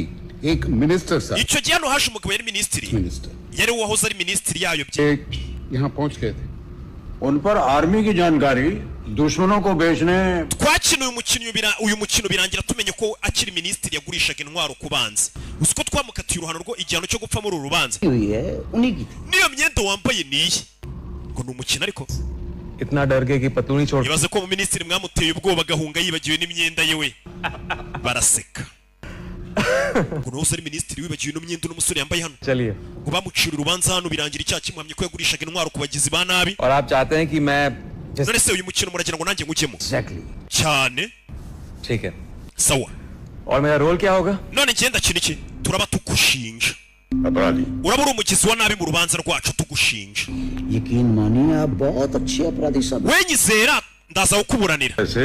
एक मिनिस्टर साहब icyo gihe hano haje umugabo yari minisitiri minister yari uwahoze ari minisitiri yayobye एक यहाँ पहुंच गए थे उन पर आर्मी की जानकारी दुश्मनों को बेचने twakina uyu mukino birangira tumenye ko akiri minisitiri yagurishaga intwaro ku banzi uzi ko twamukatiye uruhano rwo igihano cyo gupfa muri uru rubanza हुई है उन्हीं की थी niyo myenda wambaye niye ngo ni umukino ariko इतना डर गए कि पतलूनी छोड़ ibaze ko minisitiri mwamuteye ubwoba agahunga yibagiwe n'imyenda ye we baraseka ngo nawe ari minisitiri wibagiwe ino myenda uno musore yambaye hano चलिए ngo bamucira urubanza hano birangira icyaha kimuhamye ko yagurishaga intwaro ku bagizi ba nabi और आप चाहते हैं कि मैं none se uyu mukino muragira ngo nanjye ngujyemo exactly cyane ठीक है sawa और मेरा रोल क्या होगा none ngenda kino iki turaba tugushinja अपराधी uraba uri umugizi wa nabi mu rubanza rwacu tugushinja यकीन मानिए आप बहुत अच्छे अपराधी सब we nyizera ndaza kukuburanira ऐसे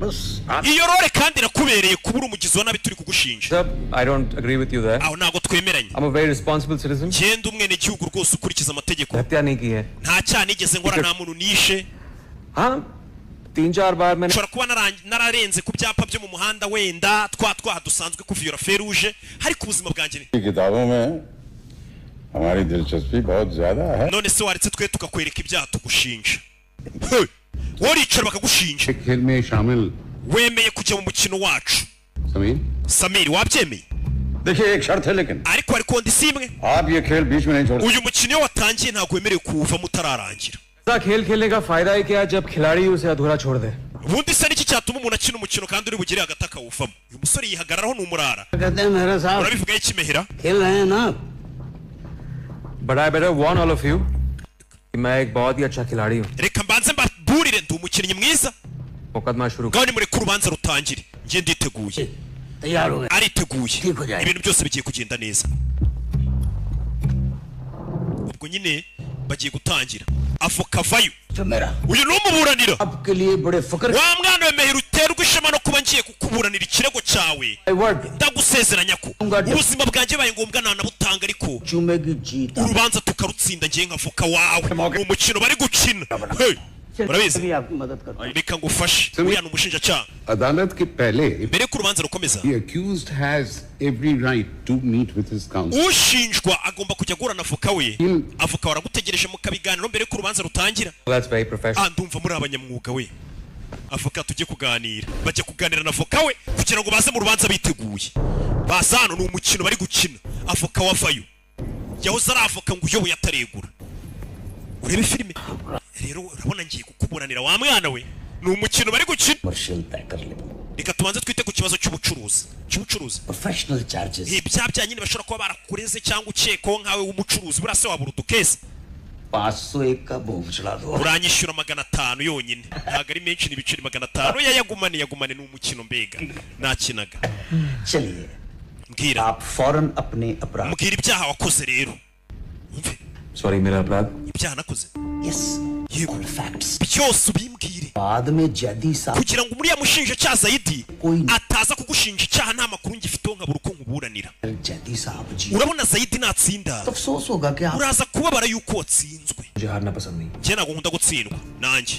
बस आप iyo role kandi irakubereye kuba uri umugizi wa nabi turi kugushinja Sir, I don't agree with you there. aho ntabwo twemeranye I'm a very responsible citizen. genda umwene gihugu rwose ukurikiza amategeko हत्या नहीं की है nta cyaha nigeze nkora nta muntu nishe हाँ 3-4 बार मैंने nshobora kuba nararenze ku byapa byo mu muhanda wenda twaha dusanzwe kuviyora feruje ariko ubuzima bwanjye की किताबों में हमारी दिलचस्पी बहुत ज्यादा है none se waretse twe tukakwereka ibyaha tugushinja Hey! waricara bakagushinja एक खेल में शामिल wemeye kujya mu mukino wacu Sameer samiri wabyemeye देखिए एक शर्त है लेकिन ariko hari kondisiyo imwe आप ये खेल बीच में नहीं छोड़ uyu mukino iyo watangiye ntabwo wemerewe kuwuvamo utararangira ऐसा खेल खेलने का फायदा है क्या जब खिलाड़ी उसे अधूरा छोड़ दे ubundi se niki cyatuma umuntu akina umukino kandi uri bugire hagati akawuvamo uyu musore yihagararaho ni umurara कहते हैं मेहरा साहब urabivugaho ikimehera खेल रहे हैं ना but I better warn all of you कि मैं एक बहुत ही अच्छा खिलाड़ी हूँ reka mbanze mbaburire ndi umukinnyi mwiza मुकदमा शुरू ngaho nimureke urubanza rutangire njye nditeguye तैयार हो गए ariteguye ठीक हो जाएगा। ibintu byose bigiye kugenda neza ubwo nyine bagiye gutangira avoka vayo जो मेरा uyu ni umuburanira आपके लिए बड़े फकर wa mwana wemeye uterwa ishema no kuba ngiye kukuburanira ikirego cyawe word ndagusezeranya ko ubuzima bwanjye baye ngombwa nanabutanga ariko चूमेगी जीत urubanza tukarutsinda ngiye nk'avoka wawe ni umukino bari gukina Hey! urabizi भी आपकी मदद करता हूँ reka ngufashe uriya ni umushinjacyaha अदालत के पहले mbere y'uko urubanza rukomeza the accused has every right to meet with his counsel. ushinjwa agomba kujya guhura na avoka we avoka waragutegereje mu kabiganiro mbere y'uko urubanza rutangira That's very professional. ndumva muri abanyamwuga we avoka tujye kuganira bajya kuganira na avoka we kugira ngo baze mu rubanza biteguye baza hano ni umukino bari gukina avoka wavayo yahoze ari avoka ngo uyoboye ataregura urebe filime rero urabona ngiye kukuburanira wa mwana we ni umukino bari gukina commercial तय कर ले reka tubanze twite ku kibazo cy'ubucuruzi professional charges ibyaha bya nyine bashobora kuba barakureze cyangwa ukekwaho nkawe w'umucuruzi buriya se wabura udukesi 501 का बोम चला दो uranyishyura 500 yonyine ntabwo ari menshi ni ibiceri 500 yagumane ni umukino mbega nakinaga चलिए mbwira आप फौरन अपने अपराध mbwira ibyaha wakoze rero umve Sorry, मेरा अपराध ibyaha nakoze yes yego facts byose ubimbwire बाद में जैदी साहब kugira ngo uriya mushinjacyaha Zaidi Oyi. ataza kugushinja icyaha nta makuru ngifiteho nkabura uko nkuburanira Zaidi साहब जी urabona Zaidi natsinda तो अफसोस होगा कि आप uraza kubabara yuko watsinzwe मुझे हारना पसंद नहीं njye ntabwo nkunda gutsindwa nanjye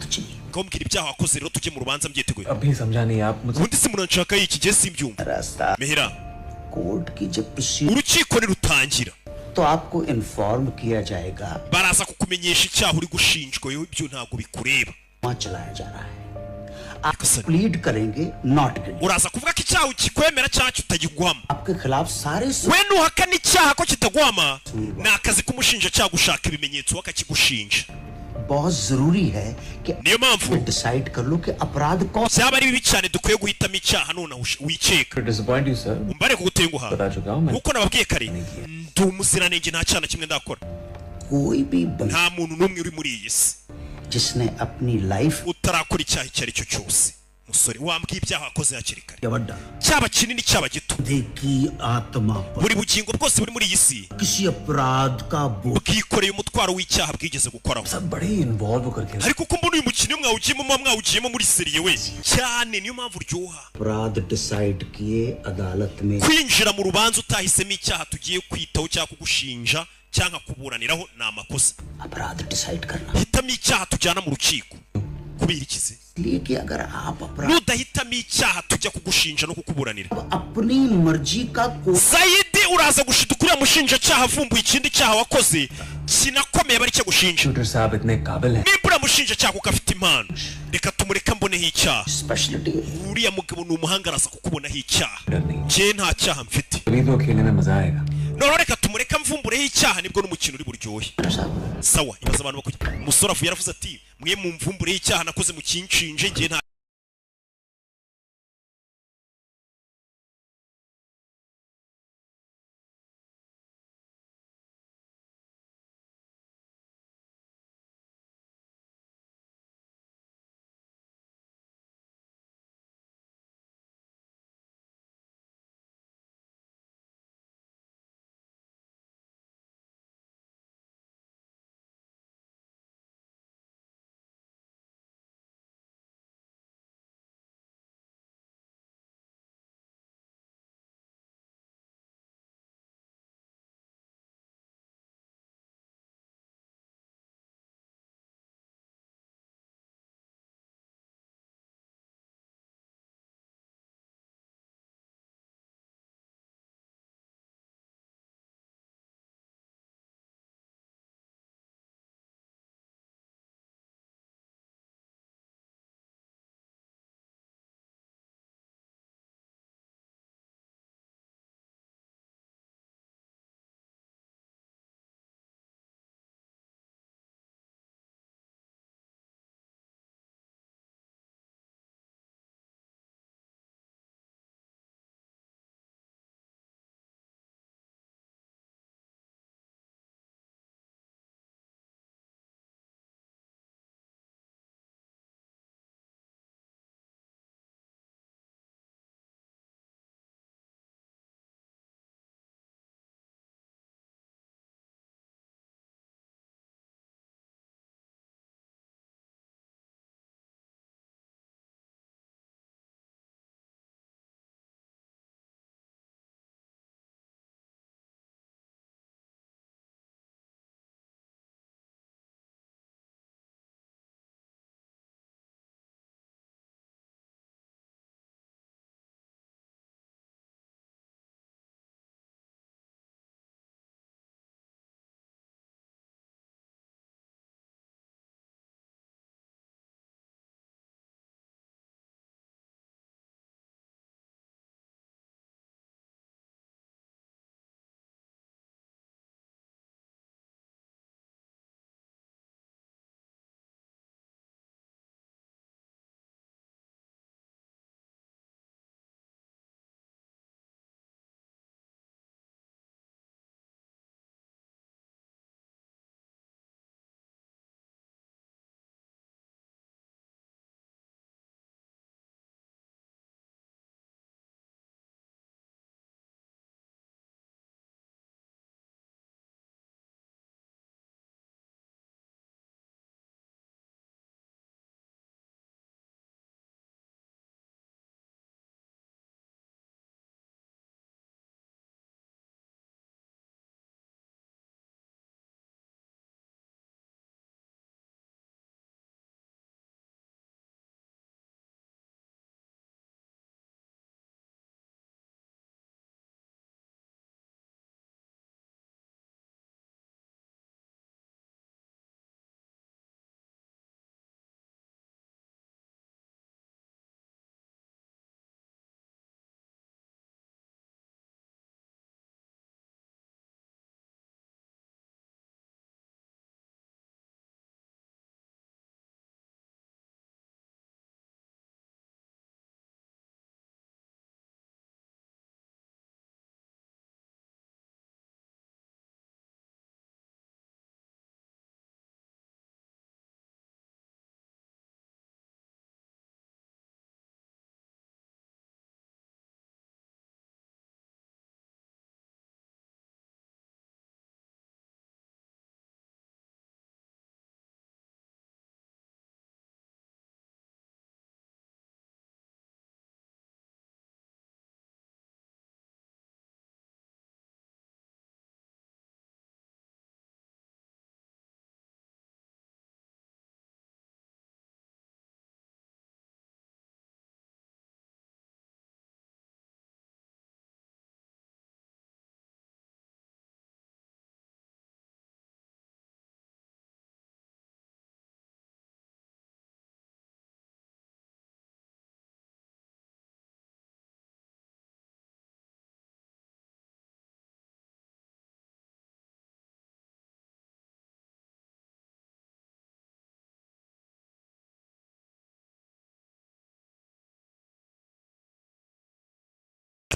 तो चलिए ngaho mbwira ibyaha wakoze rero tujye mu rubanza mbyiteguye अभी समझा नहीं आप मुझे ubundi se munanshaka iki gihe simbyumva रास्ता mehera कोर्ट की जब प्रोसीड urukiko nirutangira तो आपको इन्फॉर्म किया जाएगा baraza kukumenyesha icyaha uri gushinjwa yewe ibyo ntabwo bikureba वहाँ चलाया जा रहा है आप सर। प्लीड करेंगे not guilty uraza kuvuga ko icyaha ukikwemera cyangwa kitagiguhama आपके खिलाफ सारे we nuhakana icyaha ko kitaguhama ni akazi k'umushinjacyaha gushaka ibimenyetso we akakigushinja बहुत जरूरी है कि niyo mpamvu डिसाइड कर लो कि अपराध कौन byaba ari bibi cyane dukwiye guhitamo icyaha nonaha wikeka To disappoint you, sir. umbare kugutenguha बता चुका हूँ मैं nkuko nababwiye kare ndi umuziranenge nta cyaha na kimwe ndakora कोई भी बंदा nta muntu n'umwe uri muri iyi si जिसने अपनी life utarakora icyaha icyo ari cyo cyose musore wambwiye ibyaha wakoze hakiri kare बड़ा cyaba kinini cyaba gito देखी आत्मा पर buri bugingo bwose buri muri iyi si किसी अपराध का बोझ bwikoreye umutwaro w'icyaha bwigeze gukoraho सब बड़े इन्वॉल्व होकर खेल ariko uko mbona uyu mukino mwawugiyemo muba mwawugiyemo muri seriye we cyane niyo mpamvu uryoha अपराध डिसाइड किए अदालत में kwinjira mu rubanza utahisemo icyaha tugiye kwitaho cyangwa kugushinja cyangwa kuburaniraho ni amakosa अपराध डिसाइड करना hitamo icyaha tujyana mu rukiko kubera ikize इसलिए कि अगर आप अपराध nudahitamo icyaha tujya kugushinja no kukuburanira अपनी मर्जी का कोई Sayidi uraza gushituka uriya mushinjacyaha avumbuye ikindi cyaha wakoze kinakomeye bari cyo gushinja shooter साहब इतने काबिल हैं nimba uriya mushinjacyaha kuko afite impano reka tumureka mboneho icyaha speciality uriya mugabo ni umuhanga araza kukubonaho icyaha डर नहीं njye nta cyaha mfite तभी तो खेलने में मजा आएगा noneho reka tumureka mvumbureho icyaha nibwo n'umukino uri buryohe sawa ibaza abantu bakujya umusore avuye yaravuze ati mwe mumvumbureho icyaha nakoze mu kinshinje njye nta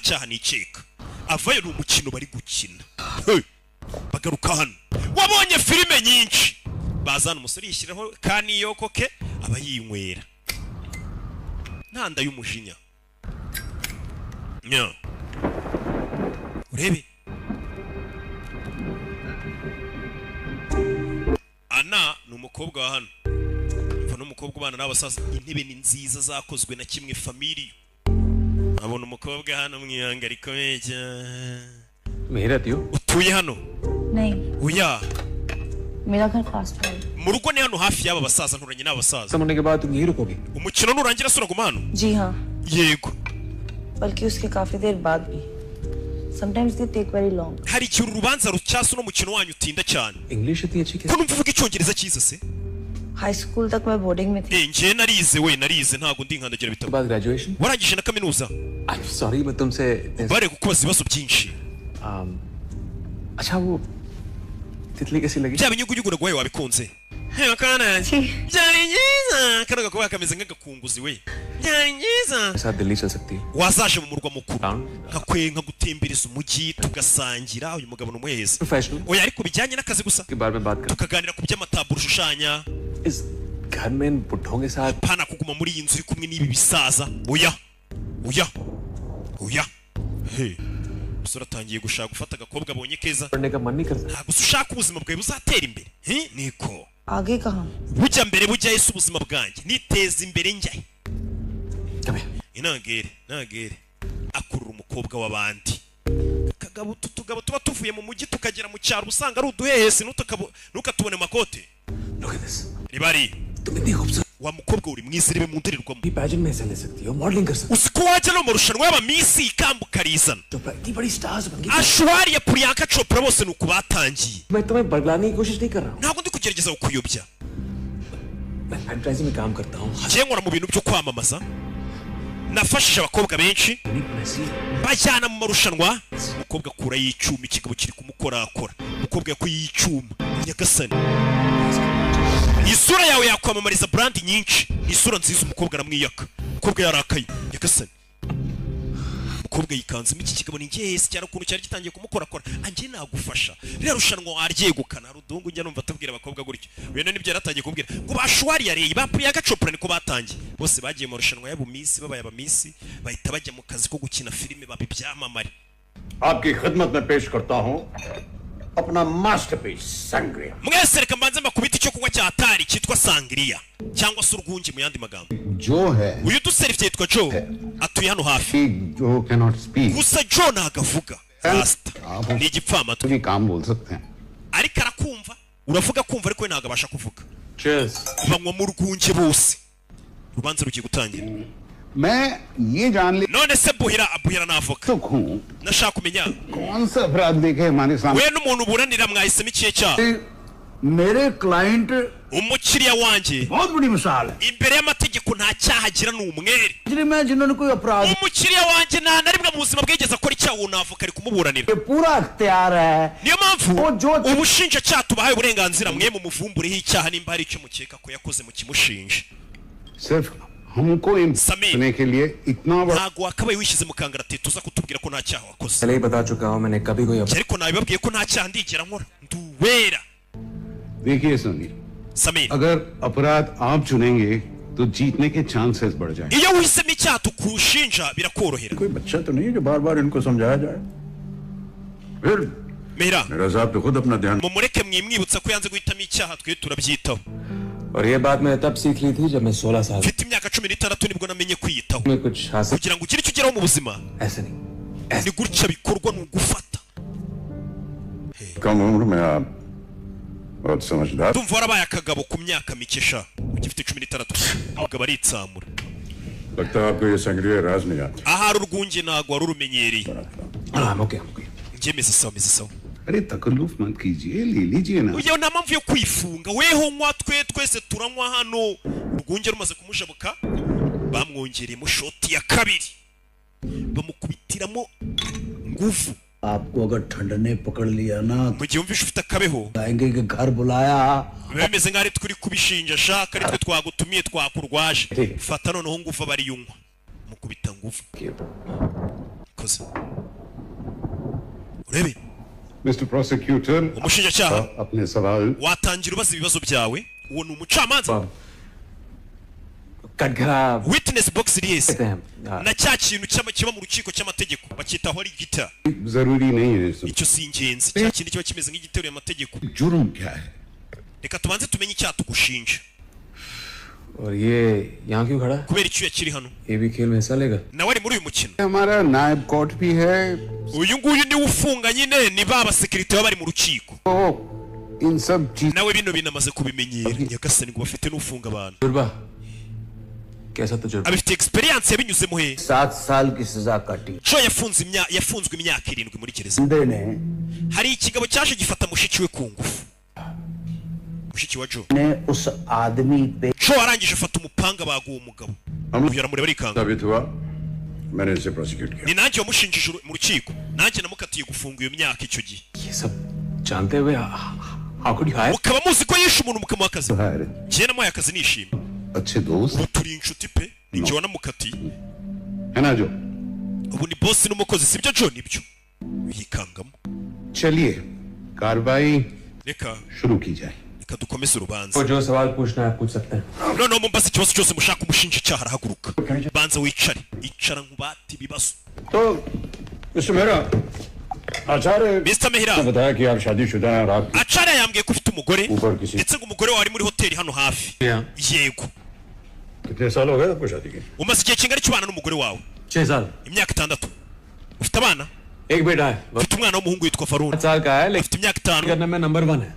cyaha nikeka avayo ni umukino bari gukina bagaruka hano wabonye filime nyinshi bazana umusore yishyiraho kaniyoko ke aba yinywera ntanda y'umujinya nya urebe Ana ni umukobwa wa hano mva n'umukobwa ubana n'abasaza intebe ni nziza zakozwe na kimwe family abona umukobwa hano mwihanga rikomeye मेरा दियो utuye hano नहीं oya मेरा घर पास में है। mu rugo ni hano hafi y'aba basaza nturanye n'abasaza खत्म होने के बाद तुम यहीं रुकोगे umukino nurangira suraguma hano जी हाँ yego बल्कि उसके काफी देर बाद भी sometimes they take very long hari igihe urubanza rucyasa no mukino wanyu utinda cyane English इतनी अच्छी ko कैसे numva uvuga icyongereza cyiza se high school तक मैं बोर्डिंग में थी njye narize ntago ndi nkandagira के bitabo बाद graduation warangije na kaminuza I am sorry मैं तुमसे bare kukubaza ibibazo byinshi अच्छा वो तितली कैसी लगी bya binyugunyugu nagwaye wabikunze kana byari byiza kanoga kuba kameze nk'agakunguzi we byari byiza साथ दिल्ली चल सकती है wazaje mu murwa mukuru Town. nkakwenka gutembereza umujyi tugasangira uyu mugabo n'umuheza professional oya ariko bijyanye n'akazi gusa के बारे में बात कर tukaganira ku by'amataburo ushushanya इस घर में इन बुढ़ों के साथ pana kuguma muri iyi nzu uri kumwe n'ibi bisaza oya he umusore atangiye gushaka gufata agakobwa abonye keza पढ़ने का मन नहीं करता ntabwo ushaka ubuzima bwawe buzatera imbere niko आगे कहाँ bujya mbere bujya ese ubuzima bwanjye niteza imbere njyahe Come here. nagere akurura umukobwa w'abandi akagabo tutugabo tuba tuvuye mu mujyi tukagera mu cyaro usanga ari uduhehesi ntukatubone makote Look at this. ribari तुम इतनी खूबसूरत wa mukobwa uri mwiza irebe mu ndorerwamo भी पैजेंट में हिस्सा ले सकती हो मॉडलिंग कर सकती uzi ko wajya no mu marushanwa y'abamisi ikamba ukarizana हो चोपड़ा इतनी बड़ी स्टार्स बन गई ashwari ya Priyanka Chopra bose ni uku batangiye मैं तुम्हें बदलाने की कोशिश नहीं कर रहा हूँ ntabwo ndi kugerageza kukuyobya मैं एडवर्टाइजिंग में काम करता हूँ njye nkora mu bintu byo kwamamaza nafashije abakobwa benshi bajyana mu marushanwa umukobwa akura y'icyuma ikigabo kiri kumukorakora umukobwa yakuye y'icyuma nyagasani isura yawe yakwamamariza brand nyinshi isura nziza umukobwa aramwiyaka umukobwa yarakaye nyagasani umukobwa yikanzemo iki kigabo ni ngehesi cyane ukuntu cyari gitangiye kumukorakora anjye nagufasha rero rushanwa waryegukana rudungu njya numva tubwira abakobwa gutyo wenda nibyo yaratangiye kubwira ngo bashwari yareye ba Priyanka Chopra niko batangiye bose bagiye mu rushanwa y'abumisi babaye abamisi bahita bajya mu kazi ko gukina filime babibyamamare आपकी खिदमत में पेश करता हूं अपना मास्टरपीस संग्रिया mwese reka mbanze mbakubita icyo kunywa cya hatari cyitwa sangria cyangwa se urwungi mu yandi magambo जो है uyu duserivye yitwa Joe atuye hano hafi जो cannot speak gusa Joe nagavuga rasta ni igipfamatwi भी काम बोल सकते हैं ariko arakumva uravuga kumva ariko we ntabwo abasha kuvuga Cheers. banywa mu rwunge bose urubanza rugiye gutangira मैं ये जान ले none se buhira n'avoka तो हूँ nashaka kumenya कौन सा अपराध देखे हमारे सामने we n'umuntu uburanira mwahisemo ikihe cyaha मेरे क्लाइंट umukiriya wanjye बहुत बड़ी मिसाल है imbere y'amategeko nta cyaha agira ni umwere इसलिए मैं जिन्होंने कोई अपराध umukiriya wanjye nta na rimwe mu buzima bwigeze akora icyaha uwo n'avoka ari kumuburanira ये पूरा अख्तियार है niyo mpamvu वो जो ubushinjacyaha tubahaye uburenganzira mwe mu muvumbureho icyaha nimba hari icyo mukeka ko yakoze mu kimushinja सिर्फ हमको समीर। सुनने के लिए इतना बड़ा ntabwo wakabaye wishyize mu kangaratete uza kutubwira ko nta cyaha wakoze पहले ही बता चुका हूँ मैंने कभी कोई ariko nabibabwiye ko nta cyaha ndigera nkora nduwera देखिए समीर samir अगर अपराध आप चुनेंगे तो जीतने के चांसेस बढ़ जाएंगे iyo uhisemo icyaha tukushinja birakorohera कोई बच्चा तो नहीं है जो बार बार इनको समझाया जाए फिर mera मेरा साहब तो खुद अपना ध्यान mumureke mwimwibutsa ko yanze guhitamo icyaha twe turabyitaho और ये बात मैं तब सीख ली थी जब मैं 16 साल mfite imyaka 16 nibwo namenye kwiyitaho में कुछ हासिल kugira ngo ugire icyo ugeraho mu buzima ऐसे नहीं ni gutya bikorwa ni ugufata कम उम्र में आप बहुत समझदार ndumva warabaye akagabo ku myaka mike sha ugifite 16 umugabo aritsamura लगता है आपको ये संग्रह राज नहीं आता ahari urwunge ntabwo wari urumenyereye हाँ ओके njye meze sawa अरे तकल्लुफ मत कीजिए ले लीजिए ना uyo nta mpamvu yo kwifunga weho nywa twese turanywa hano urwunge rumaze kumujabuka bamwongereyemo shoti ya kabiri bamukubitiramo nguvu आपको अगर ठंड ने पकड़ लिया ना mu gihe wumvishe ufite akabeho तो आएंगे कि घर बुलाया biba bimeze nk'aho ari turi kubishinja shaka ari twe twagutumiye twakurwaje fata noneho nguvu aba ariyo unywa mukubita nguvu wabikoze urebe Mr. Prosecutor, umushinjacyaha अपने सवाल watangira ubaza ibibazo byawe uwo ni umucamanza कटघरा witness box iri yese कहते हैं na cya kintu kiba mu rukiko cy'amategeko bakitaho ari gita जरूरी नहीं है सब icyo si ingenzi cya kintu kiba kimeze nk'igiteruye amategeko जुर्म क्या है reka tubanze tumenye icyaha tugushinja और ये यहाँ क्यों खड़ा है kubera icyo yakiri hano ये भी खेल में हिस्सा लेगा nawe ari muri uyu mukino हमारा नायब कोर्ट भी है uyu nguyu niwe ufunga nyine ni ba basekirite baba bari mu rukiko तो इन सब चीज nawe bino binamaze kubimenyera nyagasani ngo bafite n'ufunga abantu जुर्बा कैसा तजुर्बा abifite experience yabinyuzemo he 7 साल की सजा काटी jo yafunzwe imyaka 7 muri gereza बंदे ने hari ikigabo cyaje gifata mushiki we ku ngufu mushiki wa jo उस आदमी पे jo arangije afata umupanga baga uwo mugabo uyu aramureba arikanga साबित हुआ मैंने इसे प्रोसिक्यूट किया ni nanjye wamushinjije mu rukiko nanjye namukatiye gufunga iyo myaka icyo gihe ये सब जानते हुए how could you hire mukaba muzi ko yishe umuntu mukamuha akazi तो है njye namuhaye akazi nishimye अच्छे दोस्त ubu turi inshuti pe ni njye wanamukatiye है ना जो ubu ni bosi n'umukozi sibyo jo nibyo yikangamo चलिए कार्रवाई reka शुरू की जाए reka dukomeze urubanza को जो सवाल पूछना है पूछ सकते हैं noneho mumbaze ikibazo cyose mushaka umushinjacyaha arahaguruka banza wicare icara nkubate ibibazo तो मिस्टर मेहरा आचार्य Mr. Mehra ने बताया कि आप शादीशुदा हैं और आप acara yambwiye ko ufite umugore ऊपर किसी ndetse ngo umugore wawe ari muri hoteli hano hafi yego कितने साल हो गए आपको शादी के umaze igihe kingana cy'ubana n'umugore wawe 6 साल imyaka 6 ufite abana एक बेटा है ufite umwana w'umuhungu witwa Farun 5 साल का है लेकिन afite imyaka 5 करने में नंबर 1 है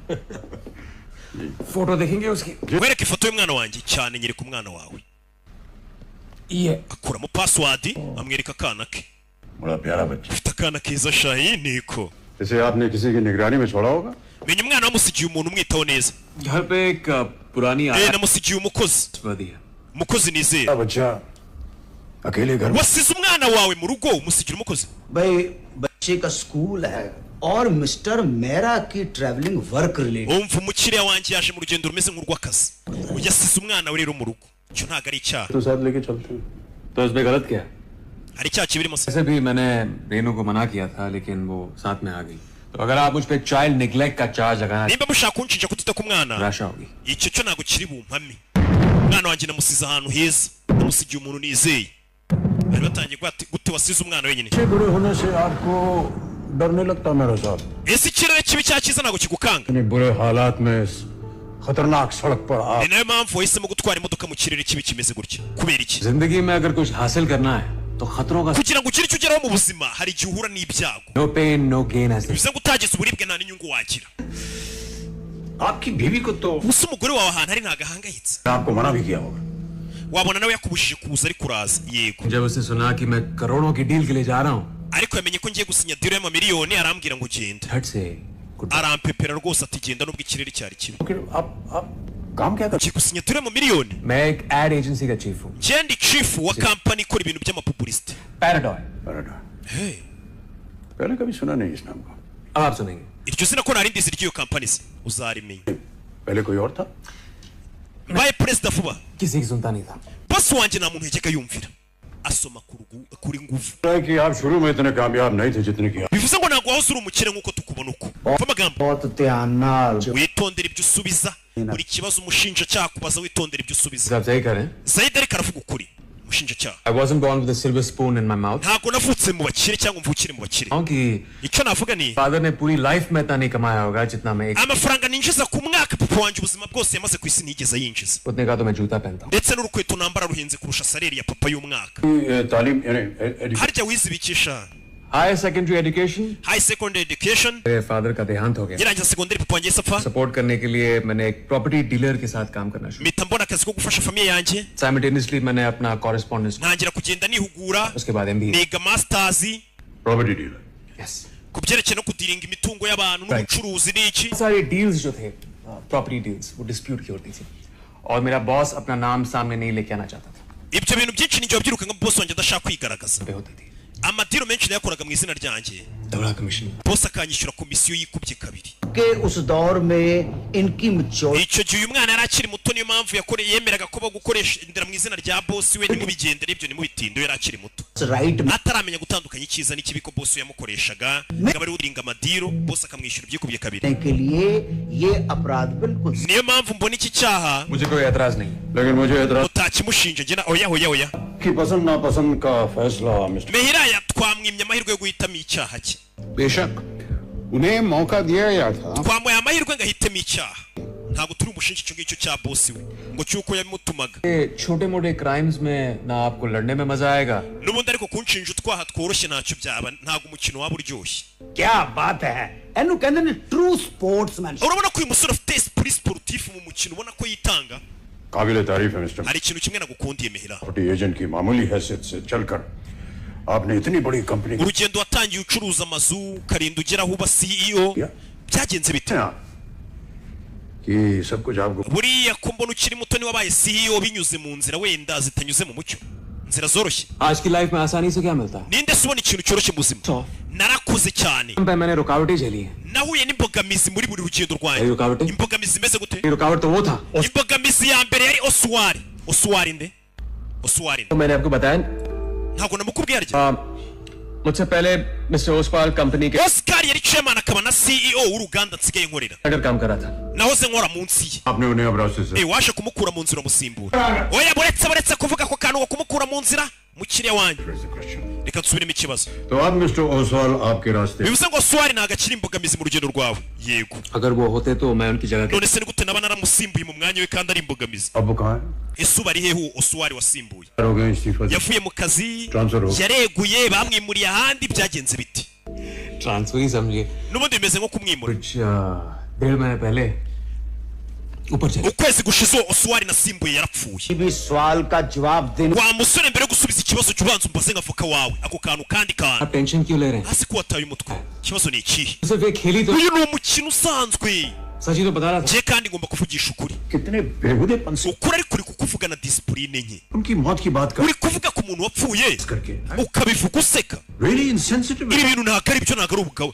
फोटो देखेंगे उसकी wereke ifoto y'umwana wanjye cyane nyereka umwana wawe ये akuramo password amwereka akana ke बड़ा प्यारा बच्चा ufite akana keza shahi niko इसे आपने किसी की निगरानी में छोड़ा होगा menya umwana wamusigiye umuntu umwitaho neza घर पे एक पुरानी namusigiye umukozi आदि है umukozi nizeye बच्चा अकेले घर में wasize umwana wawe mu rugo umusigira umukozi भाई बच्चे का स्कूल है और मिस्टर मेरा की travelling work related umva umukiriya wanjye yaje mu rugendo rumeze nk'urw'akazi yasize umwana we rero mu rugo icyo ntabwo ari icyaha तो साथ लेके चलते हैं तो इसमें गलत क्या है hari icyaha kibirimo se वैसे भी मैंने रेनू को मना किया था लेकिन वो साथ में आ गई तो अगर आप मुझ पे चाइल्ड निग्लेक्ट का चार्ज लगाना nimba mushaka kunshinja kutita ku mwana निराशा होगी icyo cyo ntabwo kiri bumpame umwana wanjye namusize ahantu heza namusigiye umuntu nizeye bari batangiye gute wasize umwana wenyine बुरे होने से आपको डर नहीं लगता मेरे साथ ese ikirere kibi cya cyiza ntabwo kigukanga इतने बुरे हालात में इस खतरनाक सड़क पर आप ni nayo mpamvu wahisemo gutwara imodoka mu kirere kibi kimeze gutya kubera iki जिंदगी में अगर कुछ हासिल करना है तो खतरों का kugira ngo ugire icyo ugeraho mu buzima hari igihe uhura n'ibyago no pain no gain ऐसे bivuze ngo utagize uburibwe nta n'inyungu wagira आपकी बीवी को तो gusa umugore wawe ahantu ari ntabwo ahangayitse आपको मना भी किया होगा wabona nawe yakubujije kuza ariko uraza yego जब उसने सुना कि मैं करोड़ों की डील के लिए जा रहा हूँ ariko yamenye ko ngiye gusinya diro y'amamiliyoni arambwira ngo genda झट से good arampepera rwose ati genda nubwo ikirere cyari kibi आप काम क्या ugiye gusinya diro y'amamiliyoni मैं एक एड एजेंसी का चीफ हूँ njye ndi chief wa kampani ikora ibintu by'amapubulisite पैराडॉय hey पहले कभी सुना नहीं इस नाम को अब आप सुनेंगे iryo zina ko nari ndizi ry'iyo kampani se uzarimenya पहले कोई और था mbaye perezida vuba किसी की सुनता नहीं था bosi wanjye nta muntu yajyaga yumvira asoma kuri nguvu कि आप शुरू में इतने कामयाब नहीं थे जितने की bivuze ngo ntabwo wahoze uri umukire nk'uko tukubona uko umva amagambo बहुत ध्यान नाल witondera ibyo usubiza buri kibazo umushinjacyaha kubaza witondera ibyo usubiza आप सही करें zayidi ariko aravuga ukuri umushinjacyaha I wasn't born with a silver spoon in my mouth ntabwo navutse mu bakire cyangwa mvukire mu bakire क्योंकि icyo navuga ni father ने पूरी लाइफ में इतना नहीं कमाया होगा जितना मैं एक amafaranga ninjiza ku mwaka papa wanjye ubuzima bwose yamaze ku isi ntiyigeze yinjiza उतने का तो मैं जूता पहनता हूँ ndetse n'urukweto nambara ruhenze kurusha saleri ya papa y'umwaka तालीम harya wizibikisha higher secondary education high secondary education मेरे फादर का देहांत हो गया ngirangiza segonderi papa wanjye sapfa support करने के लिए मैंने एक प्रॉपर्टी डीलर के साथ काम करना शुरू mpita mbona akazi ko gufasha famiye yanjye simultaneously मैंने अपना कॉरेस्पॉन्डेंस ntangira kugenda nihugura उसके बाद MBA niga masters property dealer yes ku byerekeye no kudiringa imitungo y'abantu n'ubucuruzi n'iki सारी डील्स जो थे प्रॉपर्टी डील्स वो डिस्प्यूट की होती थी और मेरा बॉस अपना नाम सामने नहीं लेके आना चाहता था ibyo bintu byinshi ninjye wabyiruka nka bosi wanjye adashaka kwigaragaza पे होती थी amadiro menshi yakoraga mu izina ryanjye double commission boss akanyishyura komisiyo yikubye kabiri के उस दौर में इनकी maturity icyo gihe uyu mwana yari akiri muto niyo mpamvu yakoreye yemeraga ko bagukoresha indera mu izina rya boss we nimubigendere ibyo nimubitinde yari akiri muto right ataramenya gutandukanya icyiza n'ikibi ko boss yamukoreshaga ngaba ari uringa amadiro boss akamwishyura ibyikubye kabiri के लिए ये अपराध बिल्कुल niyo mpamvu mbona iki cyaha मुझे कोई एतराज नहीं लेकिन मुझे एतराज utakimushinja njye oya की पसंद नापसंद का फैसला mister Mehiraya twamwimye amahirwe yo guhitamo icyaha cye बेशक उन्हें मौका दिया गया था twamuhaye amahirwe ngo ahitemo icyaha ntabwo turi umushinja icyo ngicyo cya boss we ngo cyuko yamutumaga छोटे मोटे क्राइम्स में ना आपको लड़ने में मजा आएगा n'ubundi ariko kunshinja utwaha tworoshye ntacyo byaba ntabwo umukino waba uryoshye क्या बात है एनु कहते हैं true sportsman urabona ko uyu musore afite esprit sportif mu mukino ubona ko yitanga काबिल तारीफ है mister hari ikintu kimwe nagukundiye Mehira property agent की मामूली हैसियत से चलकर आपने इतनी बड़ी company urugendo watangiye ucuruza amazu ukarinda ugera aho uba CEO byagenze bite कि सब कुछ आपको buriya ko mbona ukiri muto niwe wabaye CEO binyuze mu nzira wenda zitanyuze mu mucyo inzira zoroshye आज की लाइफ में आसानी से क्या मिलता है ninde se ubona ikintu cyoroshye mu buzima narakuze cyane पे मैंने रुकावटें झेली हैं nahuye n'imbogamizi muri buri rugendo Ari rwanjye rukabute? imbogamizi zimeze gute ये रुकावट तो वो था imbogamizi ya mbere yari Oswari nde Oswari तो मैंने आपको बताया ntabwo namukubwiye arya मुझसे पहले मिस्टर ओसवाल कंपनी के Oscar yari chairman akaba na CEO w'uruganda nsigaye nkorera अगर काम कर रहा था nahoze nkora munsi ye आपने उन्हें अब रास्ते से waje kumukura mu nzira musimbura oya buretse kuvuga ko kantu ko kumukura mu nzira mukiriya wanjye reka nsubiremo ikibazo तो अब मिस्टर ओसवाल आपके रास्ते bivuze ngo Oswari ntago akiri imbogamizi mu rugendo rwawe yego अगर वो होते तो मैं उनकी जगह none se ni gute naba naramusimbuye mu mwanya we kandi ari imbogamizi अब वो कहाँ है ese uba ari hehe Oswari wasimbuye हो गए इस्तीफा से। yavuye mu kazi Transfer हो। yareguye bamwimuriye ahandi byagenze biti transfer ही समझिए n'ubundi bimeze nko kumwimura कुछ 1.5 महीने पहले ऊपर चले ukwezi gushize Oswari nasimbuye yarapfuye भी सवाल का जवाब देने wa musore mbere yo gusubiza ikibazo cy'ubanza umbaze nk'avoka wawe ako kantu kandi kantu आप टेंशन क्यों ले रहे हैं hasi ko wataye umutwe ikibazo ni ikihe सिर्फ एक खेली तो uyu ni umukino usanzwe सच ही तो बता रहा था je kandi ngomba kuvugisha ukuri कितने बेहुदेपन से ukuri ariko uri kukuvuga na disipurine nke उनकी मौत की बात कर uri kuvuga ku muntu wapfuye करके ukabivuga useka really insensitive ibi bintu ntabwo ari byo ntabwo ari ubugabo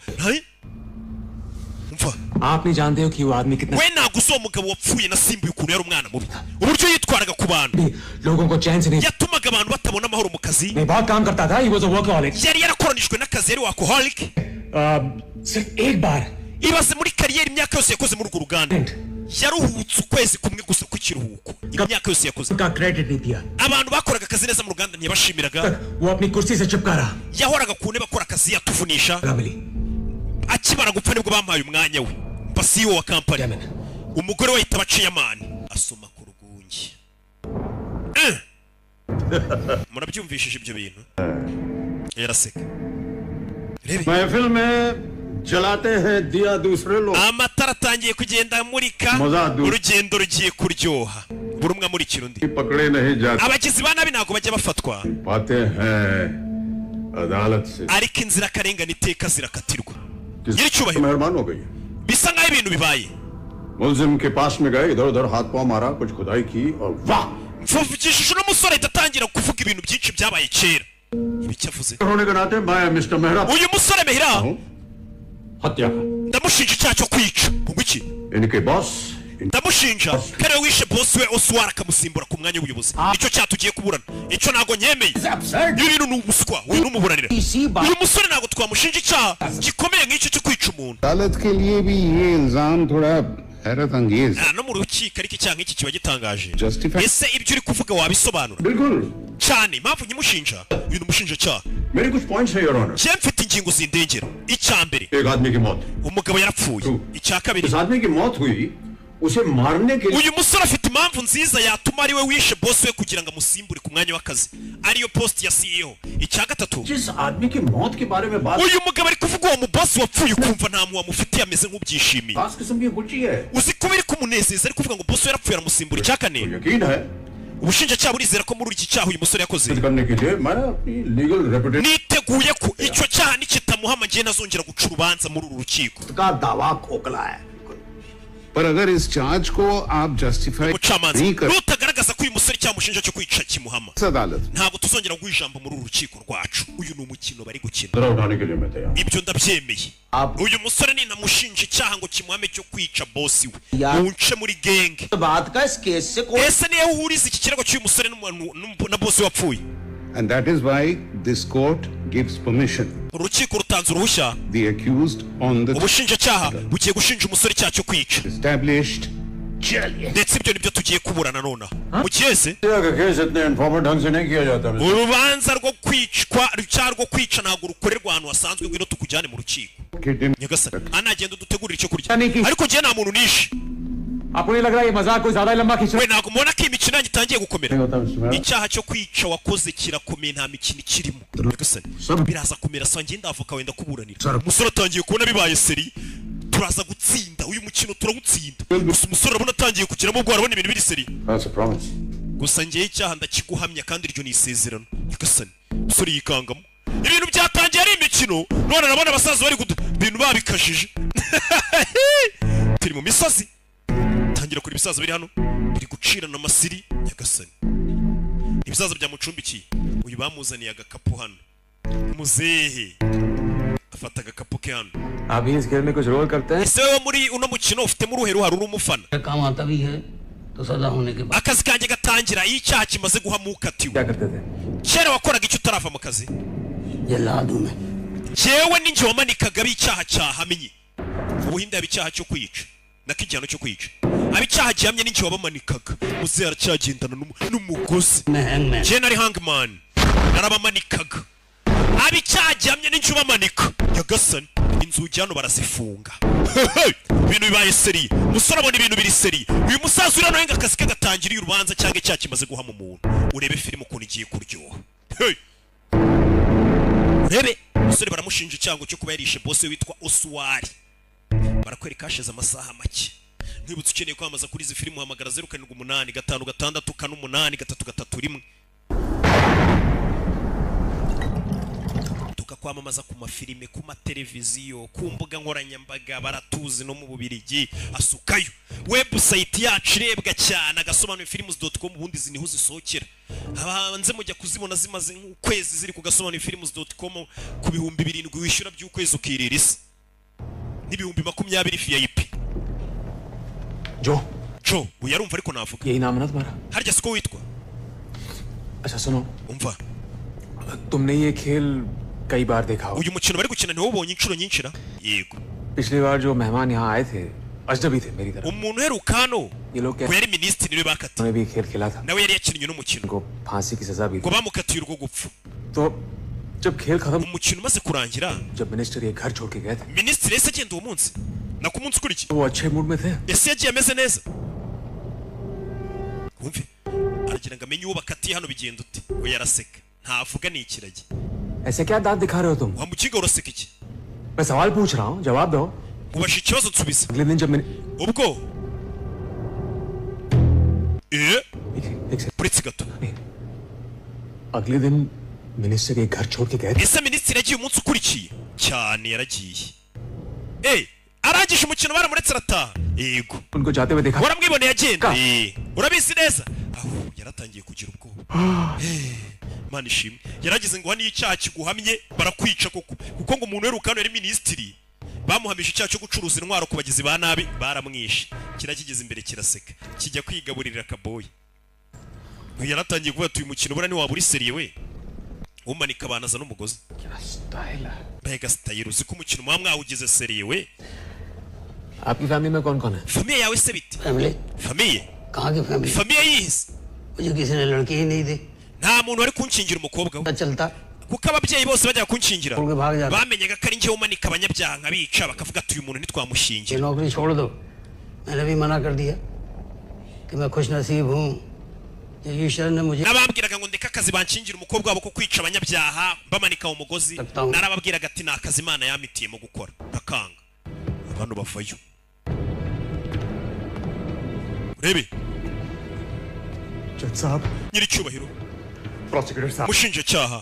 umva आप नहीं जानते हो कि वो आदमी कितना we ntabwo uzi uwo mugabo wapfuye nasimbuye ukuntu yari umwana mubi uburyo yitwaraga ku bantu लोगों को चैन से नहीं yatumaga abantu batabona amahoro mu kazi मैं बहुत काम करता था he was a workaholic yari yarakoranijwe n'akazi yari wakoholic सिर्फ एक बार ibaze muri kariyeri imyaka yose yakoze muri urwo ruganda yaruhutse ukwezi kumwe gusa kw'ikiruhuko imyaka yose yakoze का क्रेडिट नहीं दिया abantu bakoraga akazi neza mu ruganda ntiyabashimiraga वो अपनी कुर्सी से चिपका रहा yahoraga ku ntebe akora akazi yatuvunisha milli akimara gupfa nibwo bampaye umwanya we mba CEO wa kampani umugore we ahita abaciye amani asoma ku rwunge murabyumvishije ibyo bintu yaraseka rebe महफिल में जलाते हैं दिया दूसरे लोग amatara atangiye kugenda amurika Muzadu. urugendo rugiye kuryoha buri umwe amurikira undi पकड़े नहीं जाते abagizi ba nabi ntabwo bajya bafatwa पाते हैं अदालत से ariko inzirakarengane iteka zirakatirwa किस nyiricyubahiro मेहरबान हो गई bisa nk'aho ibintu bibaye मुलजिम के पास में गए इधर उधर हाथ पांव मारा कुछ खुदाई की और वाह mvugishije uno musore ahita atangira kuvuga ibintu byinshi byabaye kera ibi icyo avuze होने के नाते मैं मिस्टर मेहरा uyu musore Mehira हूँ हत्या ndamushinja icyaha cyo kwica ngo iki इनके boss ndamushinja ko ariwe wishe bosi we Oswari akamusimbura ku mwanya w'ubuyobozi nicyo cyaha tugiye kuburana icyo ntabwo nyemeye ibi bintu ni ubuswa uyu n'umuburanira इसी बात uyu musore ntabwo twamushinja icyaha gikomeye nk'icyo cyo kwica umuntu अदालत के लिए भी ये इल्जाम थोड़ा हैरत अंगेज no mu rukiko ariko icyaha nk'iki kiba gitangaje Justify- ese ibyo uri kuvuga wabisobanura बिल्कुल cyane impamvu nyimushinja uyu ni umushinjacyaha मेरी कुछ पॉइंट्स है your honour njye mfite ingingo zindengera icya mbere एक आदमी की मौत umugabo yarapfuye icya kabiri इस आदमी की मौत हुई उसे मारने के लिए uyu musore afite impamvu nziza yatuma ari we wishe bosi we kugira ngo amusimbure ku mwanya w'akazi ariyo post ya CEO icya gatatu जिस आदमी की मौत के बारे में बात uyu mugabo ari kuvuga uwo mubosi wapfuye ukumva nta muntu wamufitiye ameze nk'ubyishimiye खास किस्म की गुच्ची है uzi ko biri kumunezeza ari kuvuga ngo bosi we yarapfuye aramusimbura icya kane यकीन है ubushinjacyaha burizera ko muri iki cyaha uyu musore yakoze करने के लिए मैं अपनी legal reputation niteguye ko icyo cyaha nikitamuhama njye ntazongera guca urubanza muri uru rukiko का दावा खोखला है पर अगर इस चार्ज को आप जस्टिफाई umucamanza नहीं कर nutagaragaza kigaragaza ko uyu musore cyamushinja cyo kwica kimuhama ntabwo tuzongera guha ijambo muri uru rukiko rwacu uyu ni umukino bari gukina ibyo ndabyemeye uyu musore ninamushinja icyaha ngo kimuhame cyo kwica bosi we munce muri genge ese niyo uhuriza iki kirego cy'uyu musore na bosi wapfuye. And that is why this court gives permission. Urukiko rutanze uruhushya. The accused on the ubushinjacyaha bugiye gushinja umusore icyaha cyo kwica. Established. Ndetse ibyo nibyo tugiye kuburana nona. Mu kiyese? Urubanza rwo kwicwa cyarwo kwica ntabwo rukorerwa ahantu hasanzwe ngwino tukujyane mu rukiko. Nyagasani anagenda dutegurira icyo kurya. Ariko je nta muntu nishe. आपको नहीं लग रहा है ये मजाक कोई ज्यादा लंबा खींच रहा है? ntabwo mubona ko imikino yanjye itangiye gukomera. Icyaha cyo kwica wakoze kirakomeye nta mikino ikirimo. Nyagasani biraza kumera sanjye ndavoka wenda kuburanira. Umusore atangiye kubona bibaye seri. Turaza gutsinda uyu mukino turawutsinda. Gusa umusore arabona atangiye kugiramo ubwo arabona ibintu biri seri. That's a promise. Gusa ngiye icyaha ndakiguhamya kandi iryo ni isezerano. Nyagasani umusore yikangamo. Ibintu byatangiye ari imikino none nabona abasaza bari ibintu babikajije. Turi mu misozi. Tangira kuri bisaza biri hano biri gucirana amasiri. Nyagasani ibisaza byamucumbikiye uyu bamuzaniye agakapu hano muzehe afata agakapu ke hano अभी इस खेल में कुछ रोल करते हैं ese wo muri uno mukino ufite mu ruhe ruharu rumufana काम आता भी है तो सजा होने के बाद akazi kanjye gatangira iyo icyaha kimaze guhamuka atiwe क्या करते थे kera wakoraga icyo utarava mu kazi जल्लादों में jewe ninjye wamanikaga icyaha cyahamenye ubuhinde yaba icyaha cyo kwica nakijyano cyo kwica abicyaha gihamye ninjye wabamanikaga muze aracyagendana n'umugozi je nari hangman narabamanikaga abicyaha gihamye ninjye ubamanika. Nyagasani inzugi hano barazifunga ibintu bibaye seri musore abona ibintu biri seri uyu musaza uri hano yenga akazi ke gatangiriye urubanza cyangwa icyaha kimaze guhama umuntu urebe filime ukuntu igiye kuryoha. Urebe musore baramushinja icyango cyo kuba yarishe boss witwa Oswari barakwereka hashize amasaha make. Nkibutse ukeneye kwamaza kuri izi filime uhamagara 0785568331 tukakwamamaza ku mafilime ku mateleviziyo ku mbuga nkoranyambaga baratuzi no mu Bubirigi asukayo website yacu irebwa cyane agasobanura films.com ubundi ziniho zisohokera abanze mujya kuzibona zimaze ukwezi ziri ku gasobanura films.com ku 7,000 wishyura by'ukwezi ukiririsa n'ibihumbi 20 VIP. जो uyarumva ariko navuga यही नाम है ना तुम्हारा harya siko witwa. अच्छा सुनो umva तुमने ये खेल कई बार देखा होगा uyu mukino bari gukina niwo ubonye inshuro nyinshi ra yego पिछली बार जो मेहमान यहाँ आए थे अजनबी थे मेरी तरफ umuntu heruka hano ये लोग ko yari minisitiri niwe bakatiye उन्होंने भी खेल खेला था nawe yari yakinnye n'umukino उनको फांसी की सजा भी ngo bamukatiye urwo gupfa. तो जब खेल खत्म umukino umaze kurangira जब मिनिस्टर ये घर छोड़ के गए थे minisitiri ese agenda uwo munsi na ku munsi ukurikiye वो अच्छे मूड में थे ese yagiye ameze neza wumve aragira ngo amenye uwo bakatiye hano bigenda ute we yaraseka ntavuga ni ikiragi. ऐसे क्या दांत दिखा रहे हो तुम wa mukiga uraseka iki मैं सवाल पूछ रहा हूँ जवाब दो ubasha ikibazo nsubiza अगले दिन जब मैंने ubwo uretse gato अगले दिन मिनिस्टर ये घर छोड़ के गए थे ese minisitiri yagiye umunsi ukurikiye cyane yaragiye arangije umukino baramuretse arataha. Yego उनको जाते हुए देखा waramwiboneye agenda urabizi neza aho yaratangiye kugira ubwoba. Mana ishimwe yaragize ngo hani icyaha kiguhamye barakwica koko kuko ngo umuntu werukano yari minisitiri bamuhamije icyaha cyo gucuruza intwaro ku bagizi ba nabi baramwishe kirakigeze imbere kiraseka kijya kwigaburira kaboyi. Yaratangiye kuvuga uyu mukino bura ni waba uri seriye we umanika abanaza n'umugozi mbega style uzi ko umukino mwa mwawugize seriye we. आपकी फैमिली में कौन कौन है famiye yawe se bite family famiye कहाँ की family famiye yihise मुझे किसी ने लड़की ही नहीं दी nta muntu wari kunshingira umukobwa we चलता kuko ababyeyi bose bajya kunshingira छोड़ के भाग जाता bamenyaga ko ari njye umanika abanyabyaha nkabica bakavuga ati uyu muntu ये ntitwamushingira. नौकरी छोड़ दो मैंने भी मना कर दिया कि मैं खुश नसीब हूँ ईश्वर ने मुझे n'abambwiraga ngo ndeka akazi banshingira umukobwa wabo ko kwica abanyabyaha bamanika mu mugozi narababwiraga ati nta kazi Imana yamitiyemo gukora nakanga abantu bavayo. Rebe जज साहब nyiri cyubahiro प्रोसिक्यूटर साहब mushinjacyaha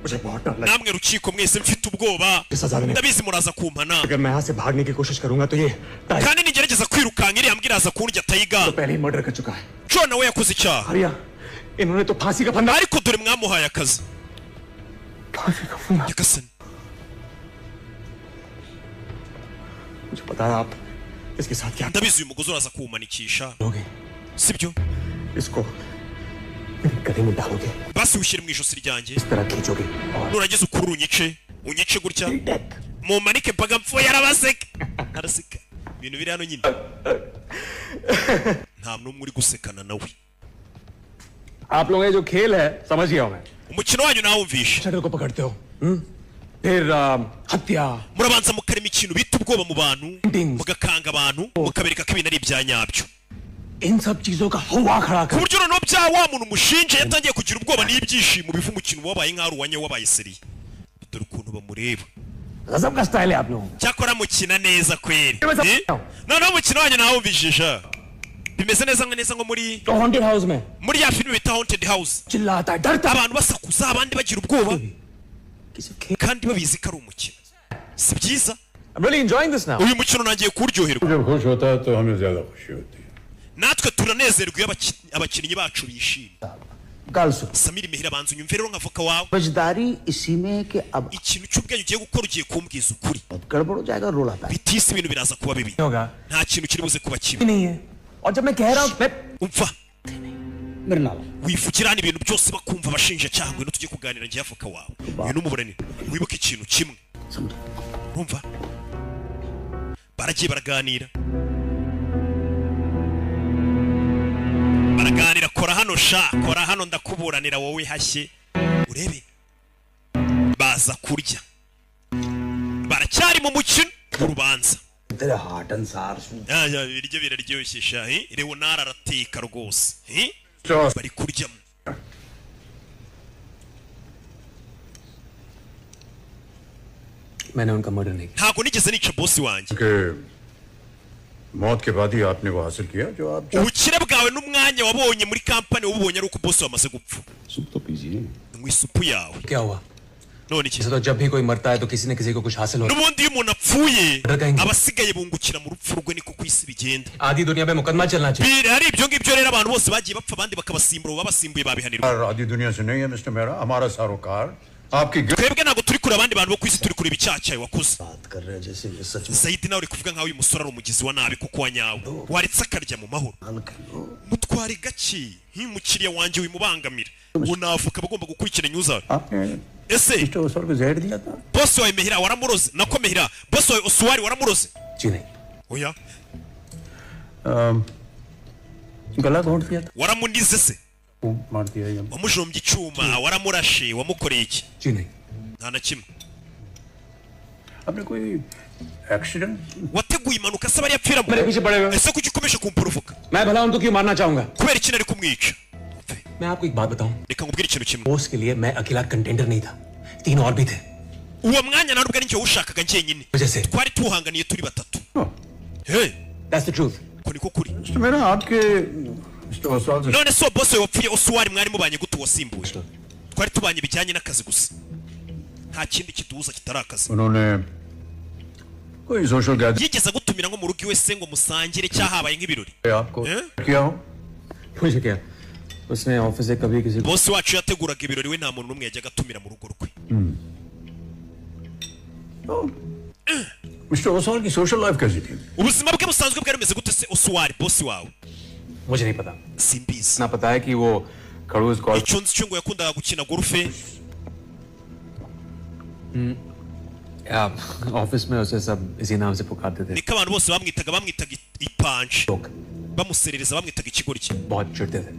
मुझे बहुत डर लगा namwe rukiko mwese mfite ubwoba ndabizi muraza kumpana अगर मैं यहाँ से भागने की कोशिश करूंगा तो ये kandi nigerageza kwirukanka iriya mbwira iraza kundya tayiga तो पहले ही मर्डर कर चुका है John nawe yakoze icyaha Arya इन्होंने तो फांसी का फंदा ariko dore mwamuhaye akazi फांसी का फंदा nyagasani मुझे पता है आप इसके साथ क्या ndabizi uyu mugozi uraza kuwumanikisha करोगे sibyo इसको मेरे गले में डालोगे basi ushyire mu ijosi ryanjye इस तरह खींचोगे और nurangiza ukuri unyice gutya mumanike mpaka mpfuye arabaseka araseka ibintu biri hano nyine nta n'umwe uri gusekana nawe आप लोगों का जो खेल है समझ गया हूं मैं umukino wanyu nawumvishe शटर को पकड़ते हो फिर हत्या murabanza mukarema ikintu bita ubwoba mu bantu mugakanga abantu mukabereka ko ibintu ari ibya nyabyo इन सब चीजों का हवा खड़ा ku कर buryo noneho bya wa muntu umushinja yatangiye kugira ubwoba n'ibyishimo biva umukino wabaye nk'aho uwanya wabaye seri dore ukuntu bamureba गजब का स्टाइल है आप लोगों cyakora mukina neza kweri Eh? noneho umukino wanyu nawumvishisha bimeze neza nko muri तो haunted house में muri ya filime bita haunted house चिल्लाता है डरता है abantu basakuza abandi bagira ubwoba किसी खेल kandi babizi ko ari umukino si byiza I'm really enjoying this now uyu mukino nagiye kuryoherwa जब खुश होता है तो हमें ज्यादा खुशी होती है natwe turanezerwa iyo abakinnyi bacu bishimye गल सुन Samiri Mehira banza unyumve rero nk'avoka wawe समझदारी इसी में है कि अब ikintu cy'ubwenge ugiye gukora ugiye kumbwiza ukuri गड़बड़ हो जाएगा रोला पाए bitise ibintu biraza kuba bibi होगा nta kintu kiri buze kuba kibi नहीं है और जब मैं कह रहा हूं मैं umva मेरे नाल wivugira hano ibintu byose bakumva abashinjacyaha ngwino tujye kuganira njye avoka wawe uyu n'umuburanira wibuke ikintu kimwe समझ urumva baragiye baraganira kora hano sha kora hano ndakuburanira wowe hashye urebe baza kurya baracyari mu mukino w'urubanza तेरे हार्ट अनुसार सुन ya biryo biraryoshye sha Leonard arateka rwose bari kurya मैंने उनका मर्डर नहीं ntago nigeze nica boss wanjye कि मौत के बाद ही आपने वो हासिल किया जो आप ubukire bwawe n'umwanya wabonye muri kampani wabonye ari uko boss wamaze gupfa soup तो पीजिए mu isupu yawe क्या हुआ none iki जैसे तो जब भी कोई मरता है तो किसी न किसी को कुछ हासिल होता n'ubundi iyo umuntu apfuye Ndagahinda. abasigaye bungukira mu rupfu rwe niko ku isi bigenda है आधी दुनिया पे मुकदमा चलना चाहिए hari ibyo ngibyo rero abantu bose bagiye bapfa abandi bakabasimbura babasimbuye babihanirwa और आधी दुनिया से नहीं है मिस्टर मेहरा हमारा सारोकार आपकी twebwe ntabwo turi kure abandi bantu bo ku isi turi kureba icyaha cyawe wakoze बात कर रहे हैं जैसे ये सच में Saidi nawe uri kuvuga nkaho uyu musore ari umugizi wa nabi kuko wanyawe waretse akarya mu mahoro हाल कर लो mutware gake nk'umukiriya wanjye wimubangamira ubu navuka bagomba gukurikirana uzawe आपने ese mister Oswal को जहर दिया था boss wawe Mehira waramuroze nako Mehira boss wawe Osuwari waramuroze जी नहीं oya गला घोंट दिया था waramunize se वो मार दिया या wamujombye icyuma waramurashe wamukoreye iki जी नहीं nta na kimwe आपने कोई accident wateguye impanuka se bari yapfiramo मेरे पीछे पड़े हुए ese kuki ukomeje kumpuruvuka मैं भला उनको क्यों मारना चाहूंगा kubera iki nari kumwica मैं आपको एक बात बताऊं reka nkubwire ikintu kimwe Bose के लिए मैं अकेला कंटेंडर नहीं था 3 और भी थे uwo mwanya ntabwo ari njye wawushakaga njyenyine वजह से twari tuhanganiye turi batatu hey that's the truth ko niko kuri mister Mehra आपके मिस्टर ओसवाल से none so boss wawe wapfuye Osuwari mwari mubanye gute wasimbuye twari tubanye bijyanye n'akazi gusa nta kindi kiduhuza kitari akazi उन्होंने कोई social gathering yigeze agutumira nko mu rugo iwe se ngo musangire cyangwa habaye nk'ibirori आपको Eh? किया हो मुझे क्या उसने ऑफिस से कभी किसी boss wacu yateguraga ibirori we nta muntu n'umwe yajyaga atumira mu rugo rwe mister Oswal की सोशल लाइफ कैसी थी ubuzima bwe busanzwe bwari bumeze gute se Osuwari boss wawe मुझे नहीं पता simbizi इतना पता है कि वो खड़ूस golf icyo nzi cyo ngo yakundaga gukina golfe office में उसे सब इसी नाम से पुकारते थे niko abantu bose bamwitaga ipanji लोग bamuserereza bamwitaga ikigoryi बहुत चिढ़ते थे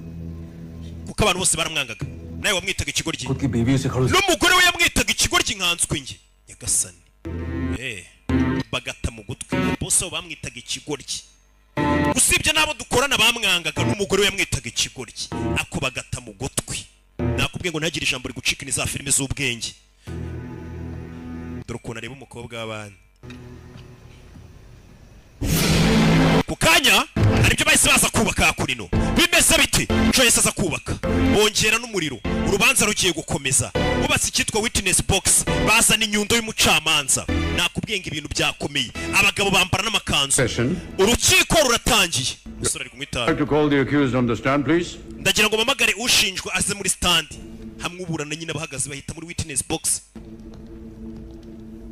kuko abantu bose baramwangaga nawe wamwitaga ikigoryi खुद की बीवी उसे खड़ूस n'umugore we yamwitaga ikigoryi nkanswe njye nyagasani bagata mu gutwi bose abo bamwitaga ikigoryi usibye n'abo dukorana bamwangaga n'umugore we yamwitaga ikigoryi ako bagata mu gutwi nakubwiye ngo ntagire ijambo rigucika ni za filime z'ubwenge dore ukuntu areba umukobwa w'abandi ku kanya hari ibyo bahise baza kubaka kurino bimeze biti Joyce aza kubaka bongera n'umuriro urubanza rugiye gukomeza bubatse ikitwa witness box bazana inyundo y'umucamanza nakubwiye ngo ibintu byakomeye abagabo bambara n'amakanzu urukiko ruratangiye musore ari kumwitaba to call the accused on the stand please. ndagira ngo mamagare ushinjwa aze muri stand hamwe uburana nyine bahagaze bahita muri witness box.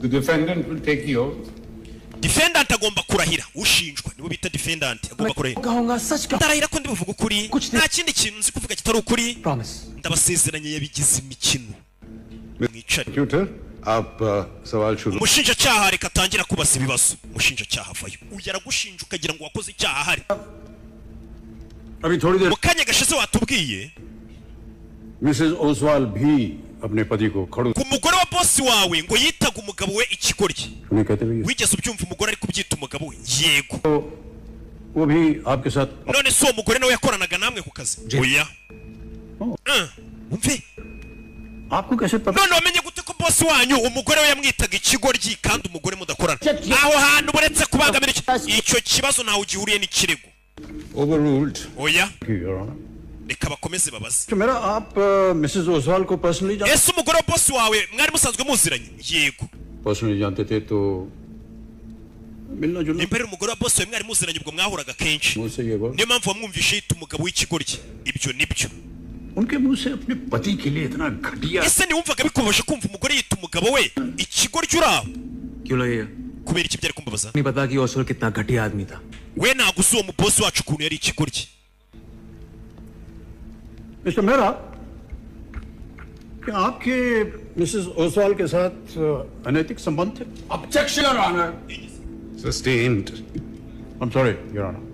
The defendant will take the oath. Defendant agomba kurahira ushinjwa nibo bita defendant agomba kurahira ndarahira ko ndibuvuga ukuri nta kindi kintu nzi kuvuga kitari ukuri ndabasezeranye yabigize imikino mwicare umushinjacyaha reka atangira kubasa ibibazo umushinjacyaha avayo uyu aragushinja ukagira ngo wakoze icyaha hari mu kanya gashize watubwiye Mrs. Oswald भी अपने पति को खड़ू ku mugore wa boss wawe ngo yitaga umugabo we ikigoryi wigeze ubyumva umugore ari kubyita umugabo we yego वो भी आपके साथ none so umugore nawe yakoranaga namwe ku kazi oya umve आपको कैसे पता none wamenye gute ko boss wanyu umugore we yamwitaga ikigoryi kandi umugore mudakorana aho hantu buretse kubangamira icyo kibazo nawe ugihuriye n'ikirego overruled oya Your Honor. reka bakomeze babaze तो मेरा आप मिसेस ओसवाल को personally ese umugore wa boss wawe mwari musanzwe muziranye yego personally जानते थे तो मिलना जुलना imbere umugore wa boss wawe mwari muziranye ubwo mwahuraga kenshi मुझसे ये बात niyo mpamvu wamwumvishe yita umugabo w'ikigoryi ibyo nibyo उनके मुंह से अपने पति के लिए इतना घटिया ese niwumvaga bikubaje kumva umugore yita umugabo we ikigoryi uraho क्यों लगेगा kubera iki byari kumbabaza नहीं पता कि ओसवाल कितना घटिया आदमी था we ntabwo uzi uwo mu boss wacu ukuntu yari ikigoryi mister Mehra क्या आपके मिसेस ओसवाल के साथ अनैतिक संबंध थे Objection, Your Honor. Sustained. I'm sorry, Your Honor.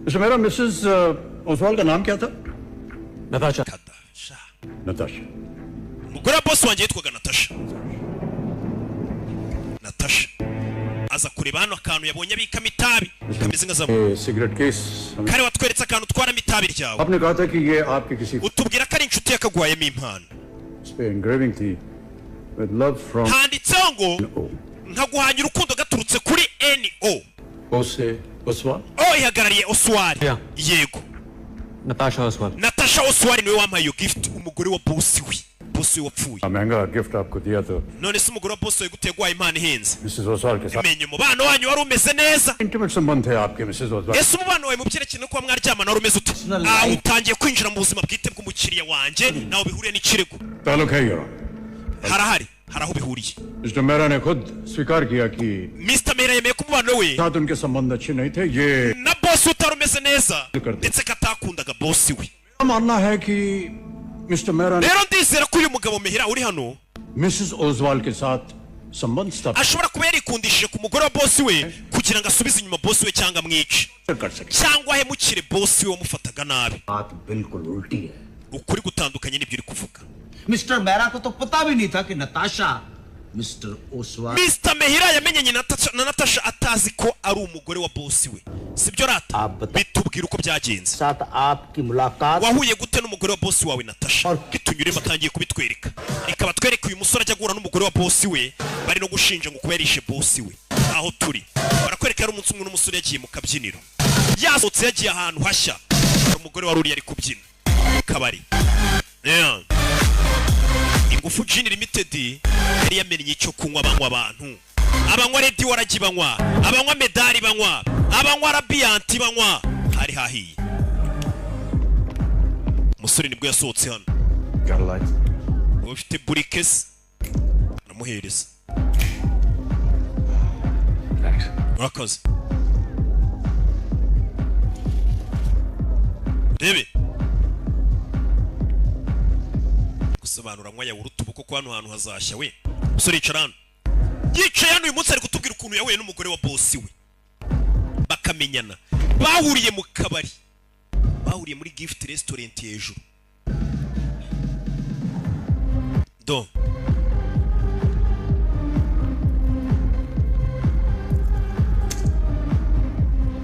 Mr Mehra Mrs Oswal का नाम क्या था Natasha Natasha Natasha umugore wa boss wanjye yitwaga Natasha aza kureba hano akantu yabonye abikamo itabi kameze nka zamu ये cigarette case kare watweretse akantu utwaramo itabi ryawe आपने कहा था कि ये आपके किसी utubwira ko ari inshuti yakagwayemo impano इस पे engraving थी with love from handitseho ngo nkaguhanya urukundo gaturutse kuri NO ओसे Oswal o ihagarariye Oswald Yeah. yego Natasha Oswal Natasha Oswald niwe wampaye iyo gift umugore wa boss we boss we wapfuye महंगा गिफ्ट आपको दिया तो none se umugore wa boss we guteye guhaye impano ihenze Mrs Oswal के साथ menye umubano wanyu wari umeze neza intimate संबंध थे आपके मिसेस Oswal ese umubano wawe mu byerekeye no kuba mwaryamana wari umeze ute utangiye kwinjira mu buzima bwite bw'umukiriya wanjye nawe bihuriye n'ikirego ताल्लुक है your harahari hari aho bihuriye mister Mehra ने खुद स्वीकार किया कि Mr. Mera yemeye ko umubano we साथ उनके संबंध अच्छे नहीं थे ये na boss utari umeze neza ndetse ko atakundaga boss we मानना है कि मिस्टर मेहरा ने rero ndizera ko uyu mugabo Mehera uri hano Mrs Oswal के साथ संबंध स्थापित ashobora kuba yarikundishije ku mugore wa boss we kugira ngo asubize inyuma boss we cyangwa amwice कर सके cyangwa ahemukire boss we wamufataga nabi बात बिल्कुल उल्टी है ukuri gutandukanye n'ibyo uri kuvuga mister Mehra को तो पता भी नहीं था कि नताशा मिस्टर Oswal Mr. Mehera yamenyanye na Natasha atazi ko ari umugore wa boss we sibyo rata bitubwira uko byagenze साथ आपकी मुलाकात wahuye gute n'umugore wa boss wawe Natasha bitunyuremo atangiye kubitwereka reka batwereke uyu musore ajya guhura n'umugore wa boss we bari no gushinja ngo kuba yarishe boss we aho turi barakwereka yari umunsi umwe n'umusore yagiye mu kabyiniro yasohotse yagiye ahantu hashya hari umugore wari uri yari kubyina mu kabari ingufu Gin Limited yari yamenye icyo kunywa banywa abantu abanywa Red waragi banywa abanywa Medali banywa abanywa Radiant banywa hari hahiye umusore nibwo yasohotse hano ufite burikesi aramuhereza murakoze rebe gusobanura anywa yawuruta ubu kuko hano hantu hazashya we umusore yicara hano yicaye hano uyu munsi ari kutubwira ukuntu yahuye n'umugore wa boss we bakamenyana bahuriye mu kabari bahuriye muri gift restaurant hejuru do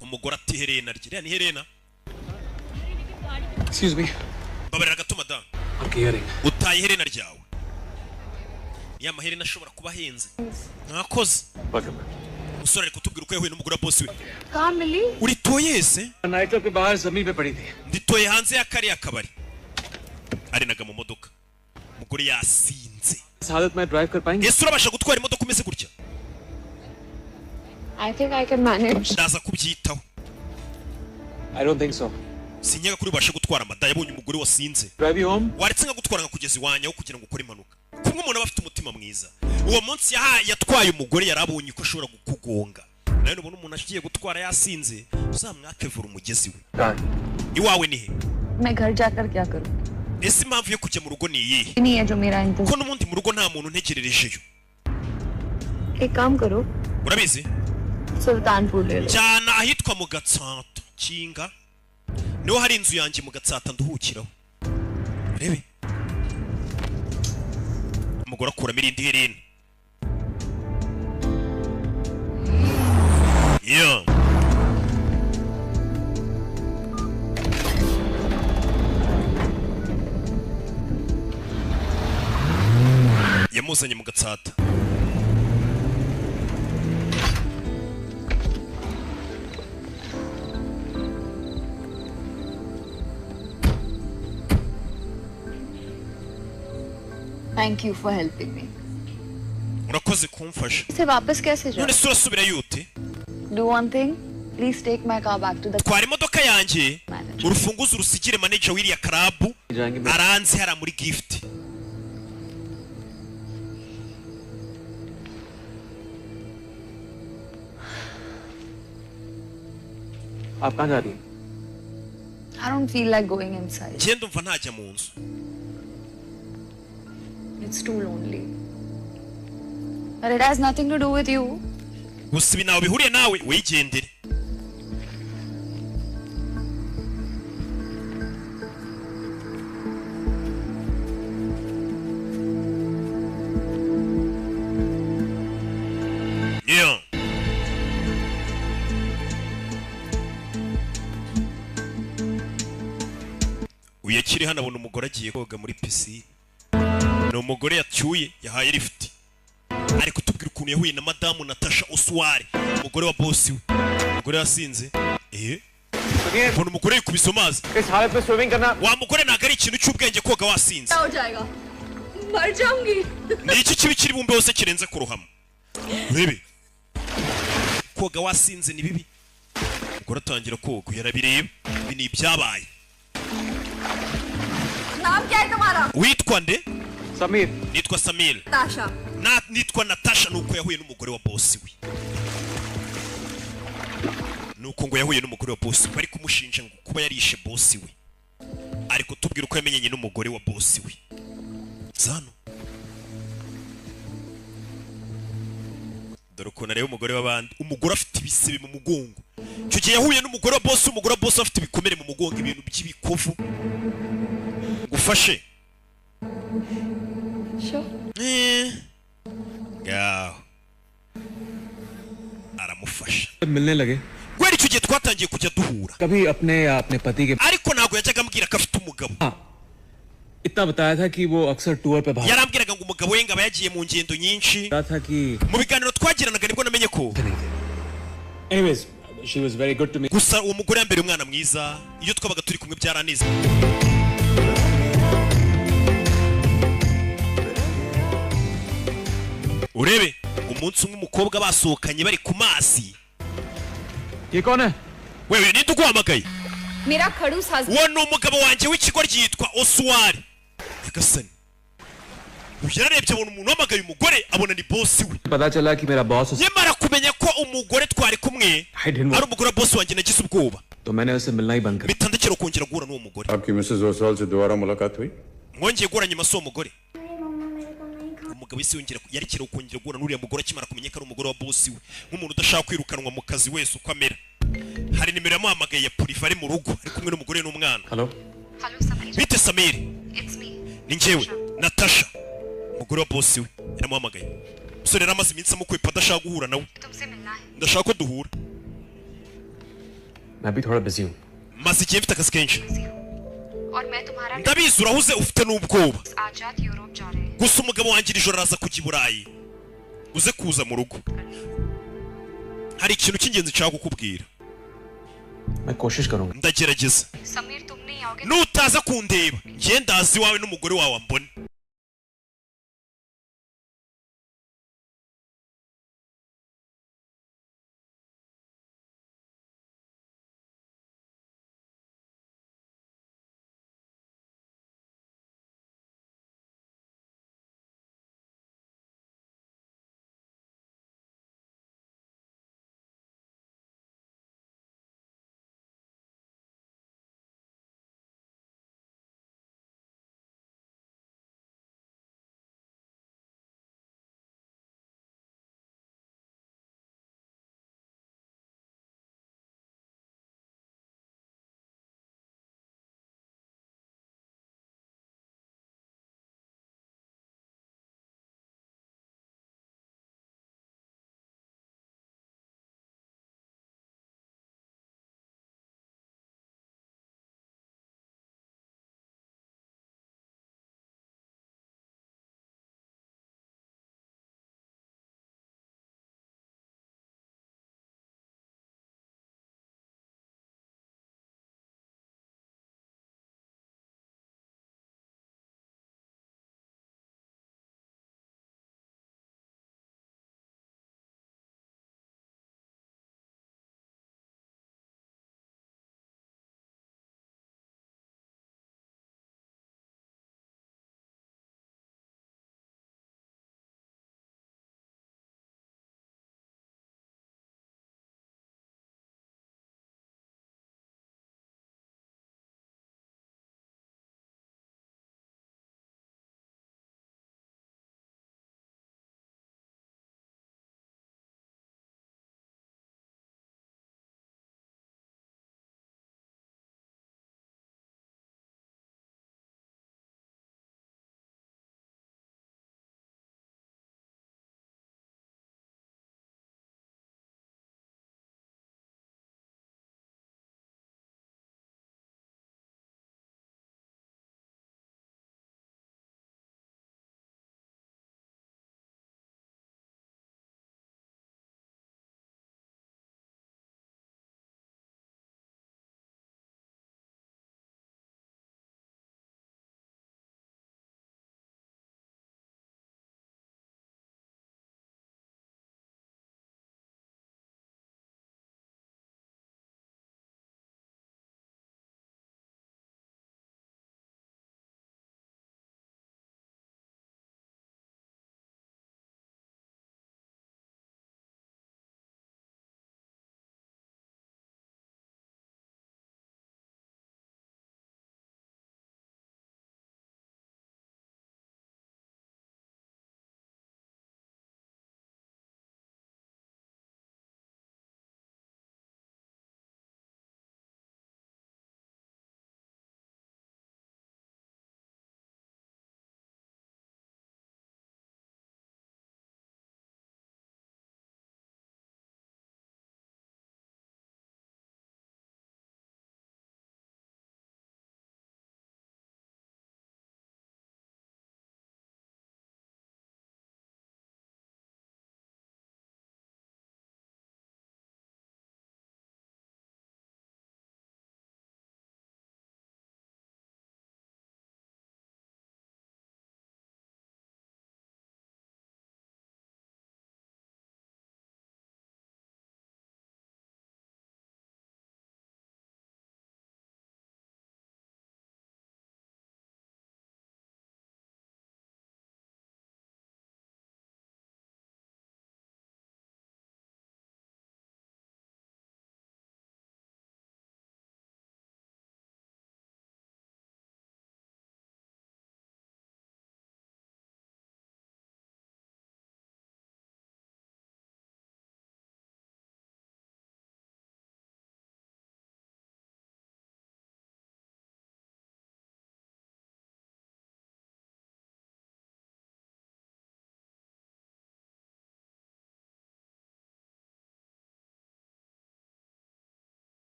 umugore ati Helena rye ni Helena Excuse me. babarira gato madame आपकी earring utaye iherena ryawe ya maherena ashobora kuba ahenze mwakoze umusore ari kutubwira uko yahuye n'umugore wa boss we. कहाँ मिली? Uritoye se? Night club के बाहर जमीन पे पड़ी थी. Nditoye hanze ya kariya kabari. Arinaga mu modoka. Umugore yasinze. इस हालत में ड्राइव कर पाएंगे? Ese urabasha gutwara imodoka umeze gutya? I think I can manage. Ndaza kubyitaho. I don't think so. Sinyaga kuri ubasha gutwara amada yabonye umugore wasinze. Drive you home? Waretse nka gutwara nka kugeza iwanya aho kugira ngo ukore impanuka. Kumwe umuntu aba afite umutima mwiza. Uwo munsi yatwaye umugore yarabonye ko ashobora kukugonga. Nayo nubona umuntu agiye gutwara yasinze, uzamwake vura umugezi we. Iwawe ni he? मैं घर जाकर क्या करूं? Ese impamvu yo kujya mu rugo ni iyihe? नहीं है जो मेरा इंतजार. Ko n'ubundi mu rugo nta muntu ntegererejeyo. एक काम करो, Urabizi? सुल्तानपुर ले लो. Cyana ahitwa mu Gatsata, Kinga. Niho hari inzu yanjye mu Gatsata nduhukiraho. Rebe. Umugore akuramo irindi herena. Yeah. Yamuzanye mu Gatsata. Thank you for helping me. Urakoze kumfasha. इसे वापस कैसे जाऊँ? None se urasubirayo ute? Do one thing. Please take my car back to the. Twara imodoka yanjye Manager. urufunguzo rusigire manager w'iriya club aranze hara muri gift. आप कहाँ जा रही हैं? I don't feel like going inside. Njye ndumva ntajya mu nzu. It's too lonely. But it has nothing to do with you. Gusa ibi nawe bihuriye nawe wigendere. Yeah. Uyakiri hano abona umugore agiye koga muri pisine. Ni umugore yacyuye yahaye lift. Ari kutubwira ukuntu yahuye na madamu Natasha Oswari, umugore wa boss we. Umugore yasinze. Mbona umugore yikubise amazi. इस हालत में स्विमिंग करना. Wa mugore ntago ari ikintu cy'ubwenge koga wasinze. हो जाएगा. मर जाऊंगी. Ni iki kibi kiri bumbe hose kirenze kuruhama. Urebe. Koga wasinze ni bibi. Umugore atangira koga yarabireba. Ibi ni ibyabaye. नाम क्या है तुम्हारा? Witwa nde? Sameer. Nitwa Samir. ताशा. Nitwa Natasha nuko yahuye n'umugore wa boss we. Nuko ngo yahuye n'umugore wa boss we, bari kumushinja ngo kuba yarishe boss we. Ariko tubwira uko yamenyanye n'umugore wa boss we. Zano. Dore ukuntu areba umugore w'abandi, umugore afite ibisebe mu mugongo. Icyo gihe yahuye n'umugore wa boss, umugore wa boss afite ibikomere mu mugongo, ibintu by'ibikovu. Ufashe. Sure. Gaho. Aramufasha. मिलने लगे. Gwera icyo gihe twatangiye kujya duhura. कभी अपने पति के. Ariko ntago yajyaga ambwira ko afite umugabo. इतना बताया था कि वो अक्सर टूर पे बाहर. Yarambwiraga ngo umugabo we ngaba yagiye mu ngendo nyinshi. था कि. Mu biganiro twagiranaga nibwo namenye ko. Anyways, she was very good to me. Gusa uwo mugore yambere umwana mwiza, iyo twabaga turi kumwe byaraneze. Urebe, umunsi umwe umukobwa basohokanye bari ku mazi. ये कौन है? Wewe ninde uguhamagaye? मेरा खड़ूस husband. Uwo ni umugabo wanjye w'ikigo ryitwa Oswari. Yagasani. Yararebye abona umuntu wamagaye umugore abona ni boss we. पता चला कि मेरा boss. Nyamara kumenya ko umugore twari kumwe ari umugore wa boss wanjye nagize ubwoba. तो मैंने उसे मिलना ही बंद कर. Bitandukira kongera guhura n'uwo mugore. आपकी मिसेस ओसवाल से दोबारा मुलाकात हुई? Mwongeye guhura nyuma s'uwo mugore. Umugabo isi yongera yarikira kongera guhura n'uriya mugore akimara kumenya ko ari umugore wa boss we. Nk'umuntu udashaka kwirukanwa mu kazi wese uko amera. Hari nimero yamuhamagaye ya Purifa ari mu rugo ari kumwe n'umugore n'umwana. Hello. Hello Samir. Bite Samir? It's me. Ni njyewe Natasha. Umugore wa boss we yaramuhamagaye. Musore yaramaze iminsi amukwepa adashaka guhura nawe. तुमसे मिलना है. Ndashaka ko duhura. मैं भी थोड़ा बिजी हूँ. Maze igihe mfite akazi kenshi. और मैं तुम्हारा. Ndabizi urahuze ufite n'ubwoba. आज रात यूरोप जा रहे हैं. Gusa umugabo wanjye iri joro araza kujya i Burayi. Uze kuza mu rugo. hari ikintu cy'ingenzi nshaka kukubwira. मैं कोशिश करूंगा. Ndagerageza. समीर तुम नहीं आओगे. Nutaza kundeba, nge ndazi wawe n'umugore wawe ambone.